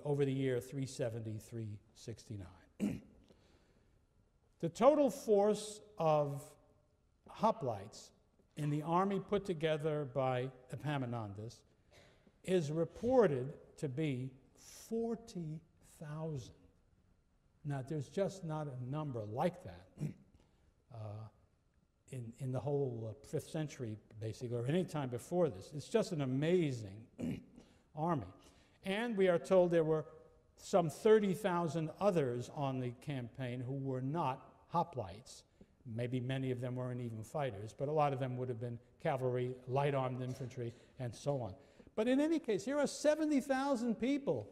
over the year 370, 369. The total force of hoplites in the army put together by Epaminondi is reported to be 40,000. Now, there's just not a number like that in the whole 5th century, basically, or any time before this. It's just an amazing army. And we are told there were some 30,000 others on the campaign who were not hoplites. Maybe many of them weren't even fighters, but a lot of them would have been cavalry, light armed infantry, and so on. But in any case, here are 70,000 people,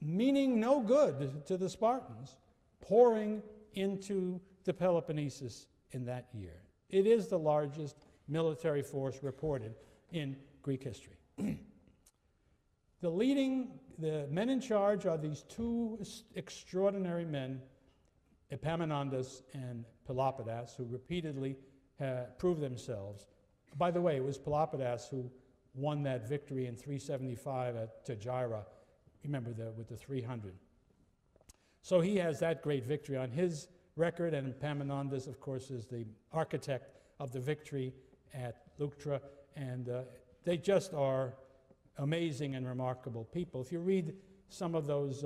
meaning no good to the Spartans, pouring into the Peloponnesus in that year. It is the largest military force reported in Greek history. The men in charge are these two extraordinary men, Epaminondi and Pelapidas, who repeatedly proved themselves. By the way, it was Pelapidas who won that victory in 375 at Tegira. Remember, with the 300. So he has that great victory on his record, and Epaminondi, of course, is the architect of the victory at Leuctra, and they just are amazing and remarkable people. If you read some of those,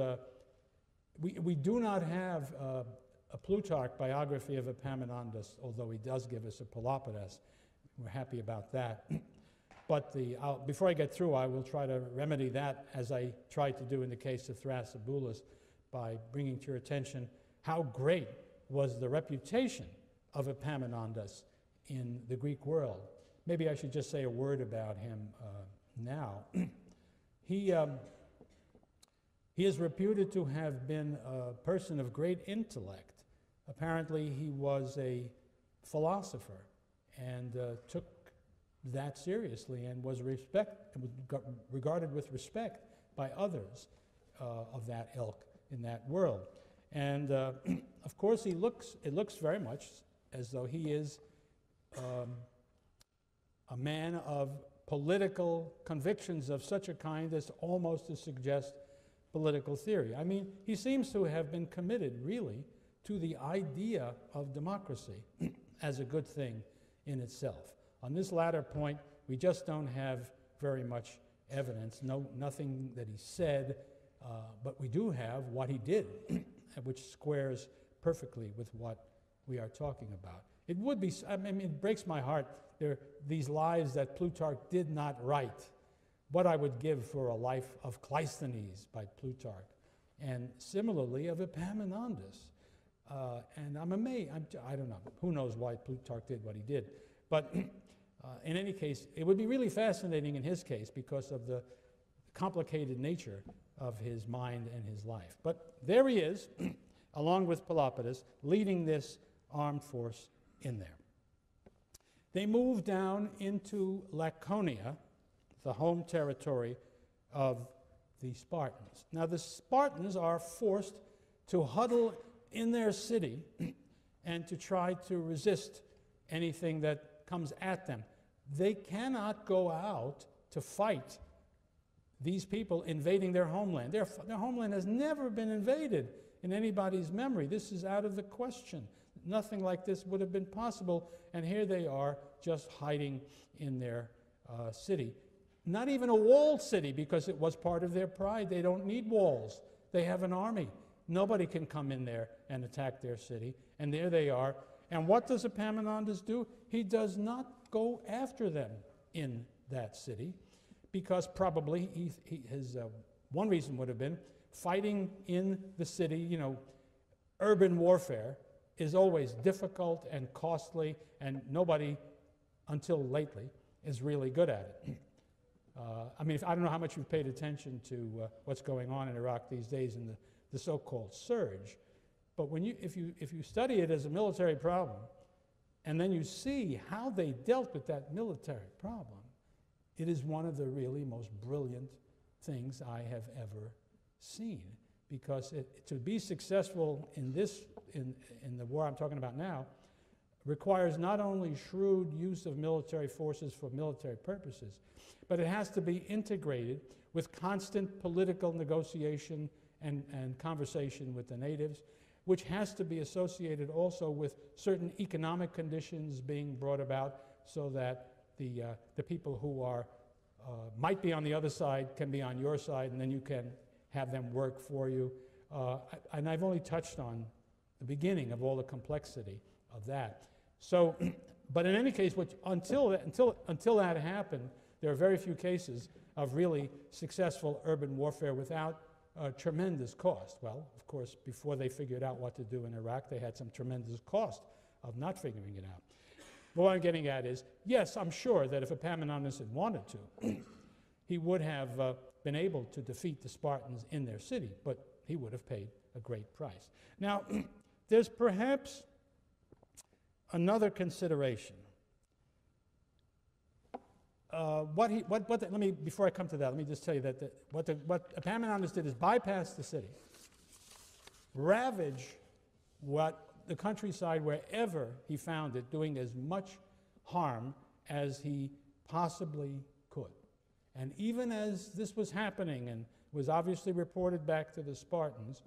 we do not have a Plutarch biography of Epaminondi, although he does give us a Pelapidas. We're happy about that. But before I get through, I will try to remedy that, as I tried to do in the case of Thrasybulus, by bringing to your attention how great was the reputation of Epaminondi in the Greek world. Maybe I should just say a word about him now. He is reputed to have been a person of great intellect. Apparently, he was a philosopher and took that seriously and was regarded with respect by others of that ilk in that world. And of course, it looks very much as though he is a man of political convictions of such a kind as almost to suggest political theory. I mean, he seems to have been committed, really, to the idea of democracy as a good thing in itself. On this latter point, we just don't have very much evidence, nothing that he said, but we do have what he did, which squares perfectly with what we are talking about. It would be, I mean, it breaks my heart, these lives that Plutarch did not write. What I would give for a life of Cleisthenes by Plutarch, and similarly of Epaminondi. And I'm amazed, I don't know, who knows why Plutarch did what he did, but in any case, it would be really fascinating in his case because of the complicated nature of his mind and his life. But there he is, along with Pelapidas, leading this armed force in there. They move down into Laconia, the home territory of the Spartans. Now, the Spartans are forced to huddle in their city and to try to resist anything that comes at them. They cannot go out to fight these people invading their homeland. Their homeland has never been invaded in anybody's memory. This is out of the question. Nothing like this would have been possible, and here they are just hiding in their city. Not even a walled city, because it was part of their pride. They don't need walls. They have an army. Nobody can come in there and attack their city, and there they are. And what does Epaminondi do? He does not go after them in that city, because probably his one reason would have been fighting in the city. You know, urban warfare is always difficult and costly, and nobody, until lately, is really good at it. I mean, I don't know how much you've paid attention to what's going on in Iraq these days in the so-called surge, But if you study it as a military problem, and then you see how they dealt with that military problem, it is one of the really most brilliant things I have ever seen. Because to be successful in the war I'm talking about now, requires not only shrewd use of military forces for military purposes, but it has to be integrated with constant political negotiation and conversation with the natives, which has to be associated also with certain economic conditions being brought about so that the people who are might be on the other side can be on your side, and then you can have them work for you. And I've only touched on the beginning of all the complexity of that. So, but in any case, until that happened, there are very few cases of really successful urban warfare without tremendous cost. Well, of course, before they figured out what to do in Iraq, they had some tremendous cost of not figuring it out. But what I'm getting at is, yes, I'm sure that if Epaminonde had wanted to, he would have been able to defeat the Spartans in their city, but he would have paid a great price. Now, there's perhaps another consideration. Before I come to that, let me just tell you that what Epaminonde did is bypass the city, ravage the countryside wherever he found it, doing as much harm as he possibly could. And even as this was happening and was obviously reported back to the Spartans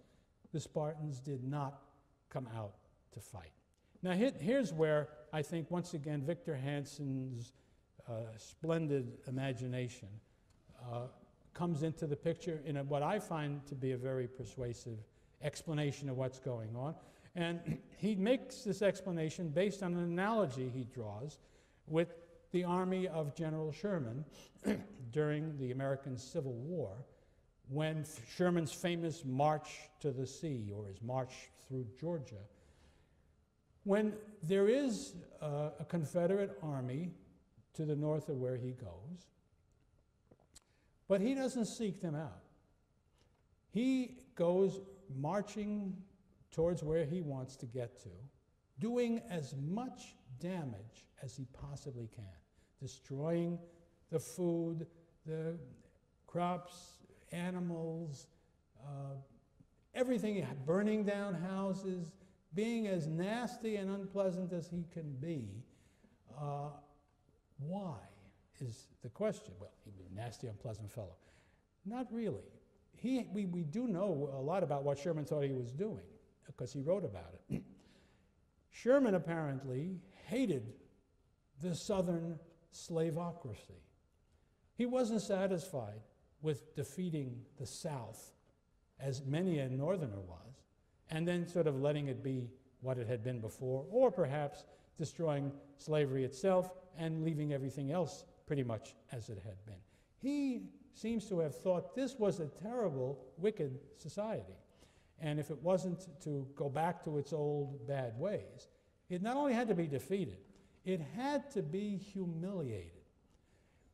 did not come out to fight. Now here's where I think once again Victor Hansen's splendid imagination comes into the picture in what I find to be a very persuasive explanation of what's going on. And he makes this explanation based on an analogy he draws with the army of General Sherman during the American Civil War, when Sherman's famous march to the sea, or his march through Georgia, when there is a Confederate army to the north of where he goes, but he doesn't seek them out. He goes marching towards where he wants to get to, doing as much damage as he possibly can, destroying the food, the crops, animals, everything, burning down houses, being as nasty and unpleasant as he can be. Why is the question? Well, he was a nasty, unpleasant fellow. Not really. We do know a lot about what Sherman thought he was doing, because he wrote about it. Sherman apparently hated the Southern slavocracy. He wasn't satisfied with defeating the South, as many a Northerner was, and then sort of letting it be what it had been before, or perhaps destroying slavery itself and leaving everything else pretty much as it had been. He seems to have thought this was a terrible, wicked society. And if it wasn't to go back to its old bad ways, it not only had to be defeated, it had to be humiliated.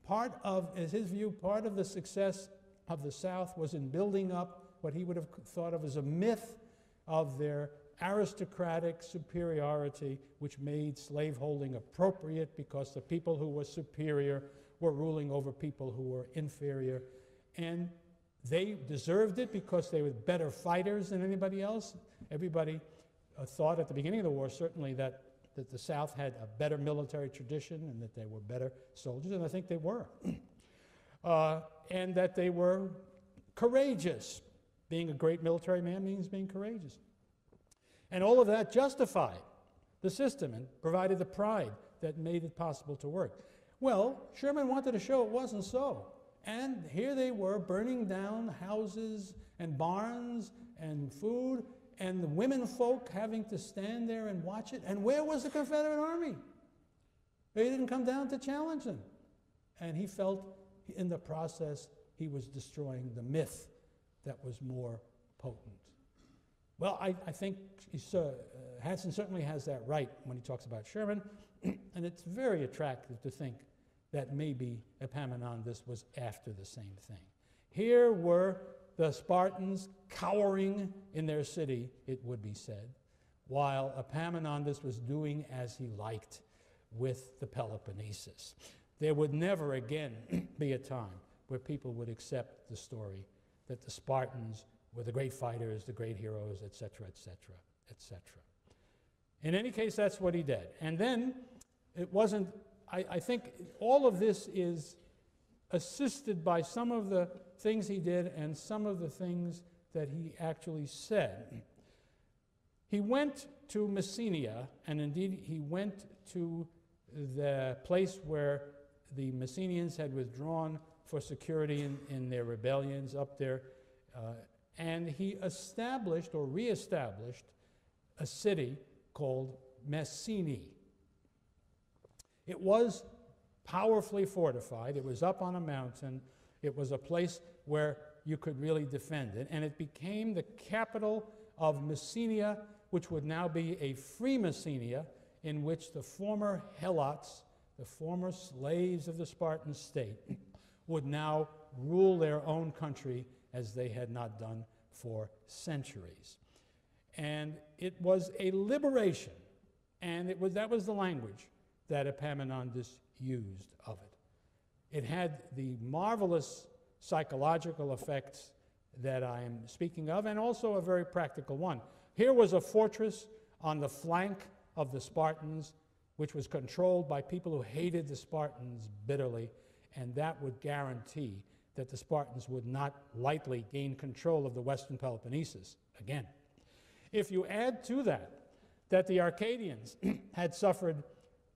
Part of, as his view, part of the success of the South was in building up what he would have thought of as a myth of their aristocratic superiority, which made slaveholding appropriate because the people who were superior were ruling over people who were inferior. And they deserved it because they were better fighters than anybody else. Everybody thought at the beginning of the war, certainly, that the South had a better military tradition and that they were better soldiers, and I think they were. And that they were courageous. Being a great military man means being courageous. And all of that justified the system and provided the pride that made it possible to work. Well, Sherman wanted to show it wasn't so. And here they were burning down houses and barns and food, and the women folk having to stand there and watch it. And where was the Confederate Army? They didn't come down to challenge them. And he felt in the process he was destroying the myth that was more potent. Well, I think Hansen certainly has that right when he talks about Sherman, and it's very attractive to think that maybe Epamинонде was after the same thing. Here were the Spartans cowering in their city, it would be said, while Epaminondo was doing as he liked with the Peloponnesus. There would never again be a time where people would accept the story that the Spartans were the great fighters, the great heroes, etc., etc., etc. In any case, that's what he did. And then it wasn't, I think all of this is assisted by some of the things he did and some of the things that he actually said. He went to Messenia, and indeed he went to the place where the Messenians had withdrawn for security in their rebellions up there, and he established or reestablished a city called Messene. It was powerfully fortified. It was up on a mountain. It was a place where you could really defend it, and it became the capital of Messenia, which would now be a free Messenia, in which the former helots, the former slaves of the Spartan state, would now rule their own country as they had not done for centuries. And it was a liberation, and that was the language that Epaminondas used of it. It had the marvelous psychological effects that I am speaking of, and also a very practical one. Here was a fortress on the flank of the Spartans, which was controlled by people who hated the Spartans bitterly, and that would guarantee that the Spartans would not lightly gain control of the Western Peloponnesus again. If you add to that the Arcadians had suffered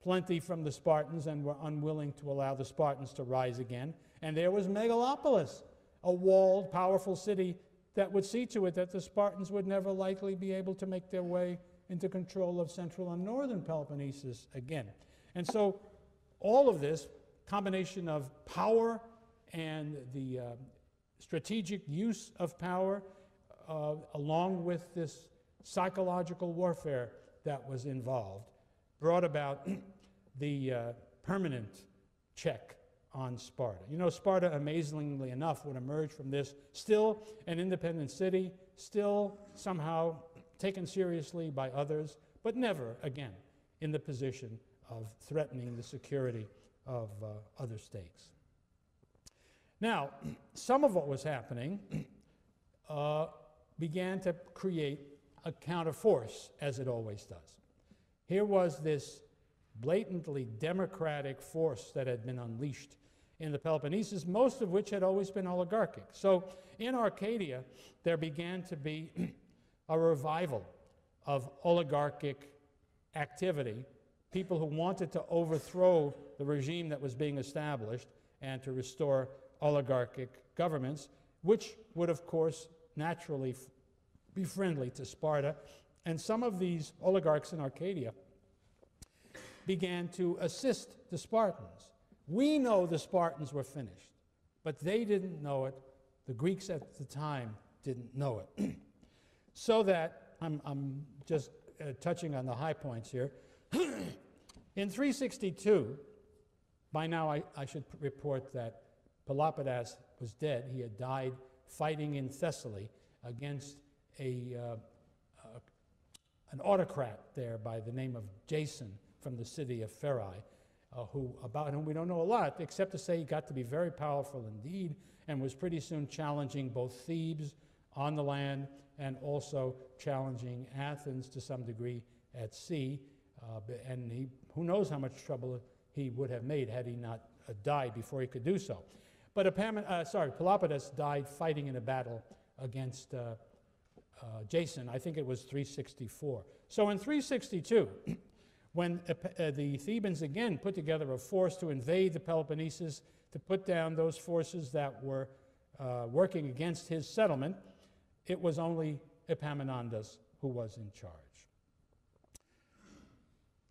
plenty from the Spartans and were unwilling to allow the Spartans to rise again, and there was Megalopolis, a walled, powerful city that would see to it that the Spartans would never likely be able to make their way into control of central and northern Peloponnesus again. And so all of this combination of power and the strategic use of power, along with this psychological warfare that was involved, brought about the permanent check on Sparta. You know, Sparta, amazingly enough, would emerge from this still an independent city, still somehow taken seriously by others, but never again in the position of threatening the security of other states. Now, some of what was happening began to create a counterforce, as it always does. Here was this blatantly democratic force that had been unleashed in the Peloponnesus, most of which had always been oligarchic. So in Arcadia, there began to be a revival of oligarchic activity, people who wanted to overthrow the regime that was being established and to restore oligarchic governments, which would, of course, naturally be friendly to Sparta. And some of these oligarchs in Arcadia began to assist the Spartans. We know the Spartans were finished, but they didn't know it. The Greeks at the time didn't know it. So that, I'm just touching on the high points here. In 362, by now I should report that Pelopidas was dead. He had died fighting in Thessaly against an autocrat there by the name of Jason from the city of Pherae, about whom we don't know a lot, except to say he got to be very powerful indeed and was pretty soon challenging both Thebes on the land and also challenging Athens to some degree at sea. And who knows how much trouble he would have made had he not died before he could do so. But Pelopidas died fighting in a battle against Jason. I think it was 364. So in 362, when the Thebans again put together a force to invade the Peloponnesus, to put down those forces that were working against his settlement, it was only Epaminondas who was in charge.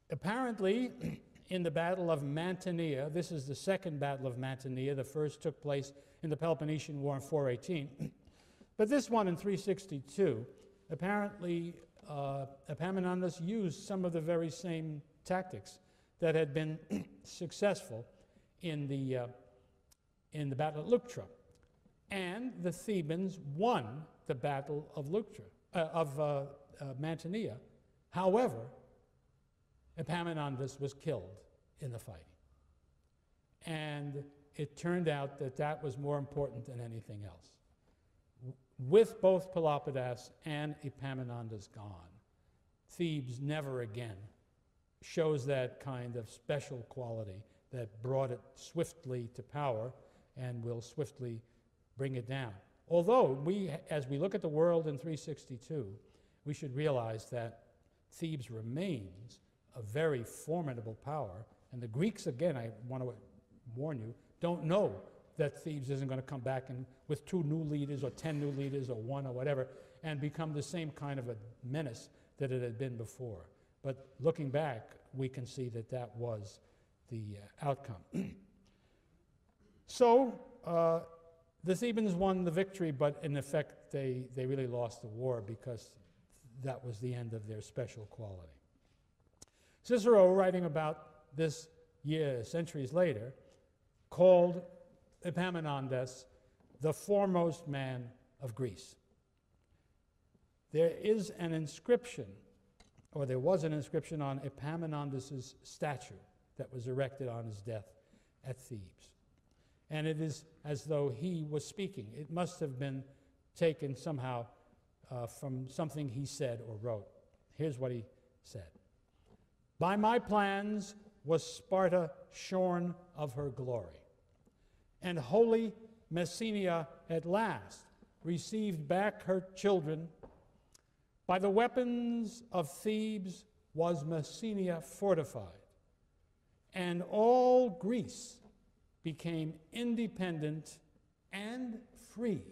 Apparently, in the Battle of Mantinea, this is the second Battle of Mantinea, the first took place in the Peloponnesian War in 418, but this one in 362, apparently Epaminondas used some of the very same tactics that had been successful in the Battle of Leuctra. and the Thebans won the Battle of Mantinea. However, Epaminoндес was killed in the fighting. And it turned out that that was more important than anything else. With both Pelopidas and Epaminoндес gone, Thebes never again shows that kind of special quality that brought it swiftly to power and will swiftly bring it down. Although, as we look at the world in 362, we should realize that Thebes remains a very formidable power, and the Greeks, again, I want to warn you, don't know that Thebes isn't going to come back and with 2 new leaders or 10 new leaders or 1 or whatever and become the same kind of a menace that it had been before. But looking back, we can see that that was the outcome. So the Thebans won the victory, but in effect they really lost the war because that was the end of their special quality. Cicero, writing about this centuries later, called Epaminoндес the foremost man of Greece. There is an inscription, or there was an inscription on Epaminondes' statue that was erected on his death at Thebes. And it is as though he was speaking. It must have been taken somehow from something he said or wrote. Here's what he said. By my plans was Sparta shorn of her glory, and holy Messenia at last received back her children. By the weapons of Thebes was Messenia fortified, and all Greece became independent and free.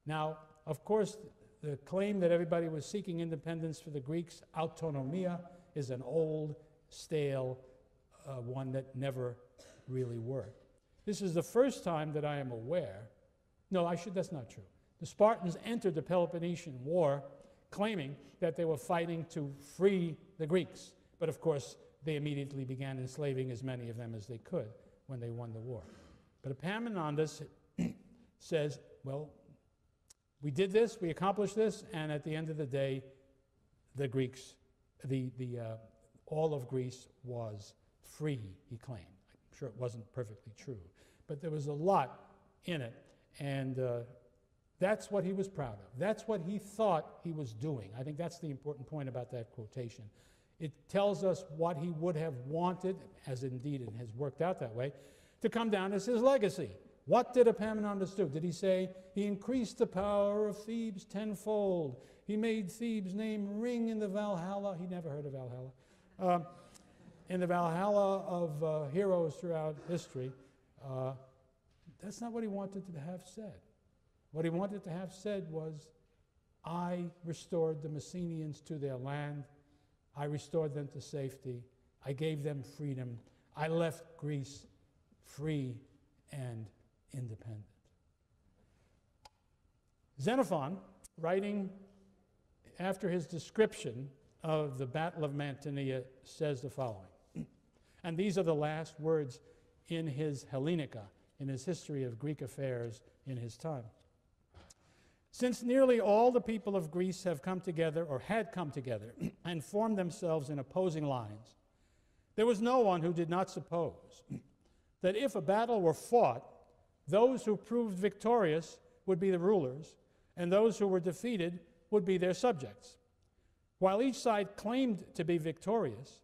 Now, of course, the claim that everybody was seeking independence for the Greeks, autonomia, is an old, stale one that never really worked. This is the first time that I am aware. No, that's not true. The Spartans entered the Peloponnesian War claiming that they were fighting to free the Greeks. But of course, they immediately began enslaving as many of them as they could when they won the war. But Epaminoндес says, well, we did this, we accomplished this, and at the end of the day, the Greeks, all of Greece was free, he claimed. I'm sure it wasn't perfectly true, but there was a lot in it, and that's what he was proud of. That's what he thought he was doing. I think that's the important point about that quotation. It tells us what he would have wanted, as indeed it has worked out that way, to come down as his legacy. What did Epaminoндес do? Did he say, he increased the power of Thebes tenfold? He made Thebes' name ring in the Valhalla. He never heard of Valhalla. In the Valhalla of heroes throughout history. That's not what he wanted to have said. What he wanted to have said was, I restored the Messenians to their land. I restored them to safety. I gave them freedom. I left Greece free and independent. Xenophon, writing after his description of the Battle of Mantinea, says the following. And these are the last words in his Hellenica, in his history of Greek affairs in his time. Since nearly all the people of Greece have come together, or had come together, and formed themselves in opposing lines, there was no one who did not suppose that if a battle were fought, those who proved victorious would be the rulers, and those who were defeated would be their subjects. While each side claimed to be victorious,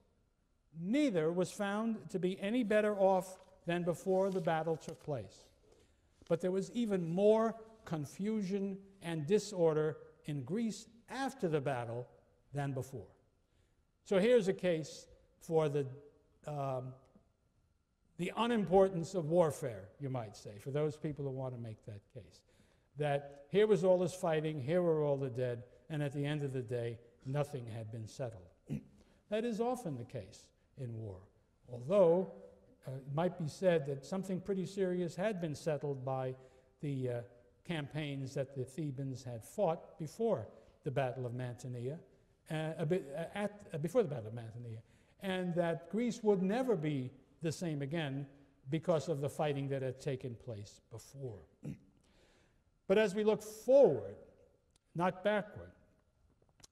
neither was found to be any better off than before the battle took place. But there was even more confusion and disorder in Greece after the battle than before. So here's a case for the unimportance of warfare, you might say, for those people who want to make that case. That here was all this fighting, here were all the dead, and at the end of the day, nothing had been settled. That is often the case in war, although it might be said that something pretty serious had been settled by the campaigns that the Thebans had fought before the Battle of Mantinea, before the Battle of Mantinea, and that Greece would never be the same again because of the fighting that had taken place before. But as we look forward, not backward,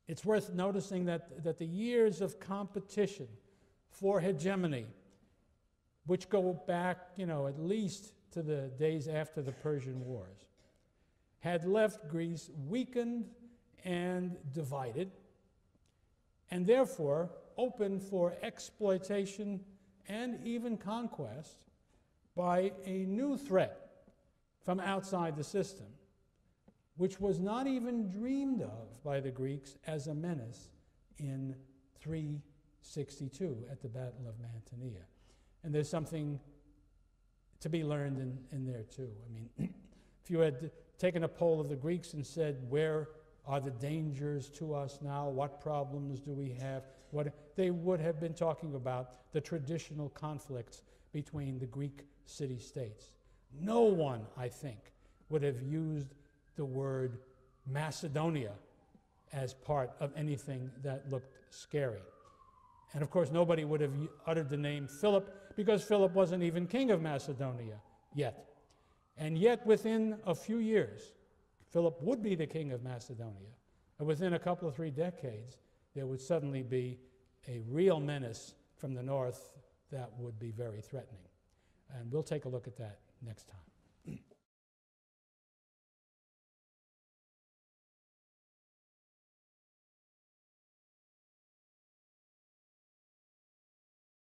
it's worth noticing that the years of competition for hegemony, which go back, at least to the days after the Persian Wars, had left Greece weakened and divided, and therefore open for exploitation and even conquest by a new threat from outside the system, which was not even dreamed of by the Greeks as a menace in 362 at the Battle of Mantinea. And there's something to be learned in there too. I mean, if you had taken a poll of the Greeks and said, where are the dangers to us now? What problems do we have? They would have been talking about the traditional conflicts between the Greek city-states. No one, I think, would have used the word Macedonia as part of anything that looked scary. And of course, nobody would have uttered the name Philip, because Philip wasn't even king of Macedonia yet. And yet, within a few years, Philip would be the king of Macedonia. And within a couple of 3 decades, there would suddenly be a real menace from the north that would be very threatening. And we'll take a look at that next time.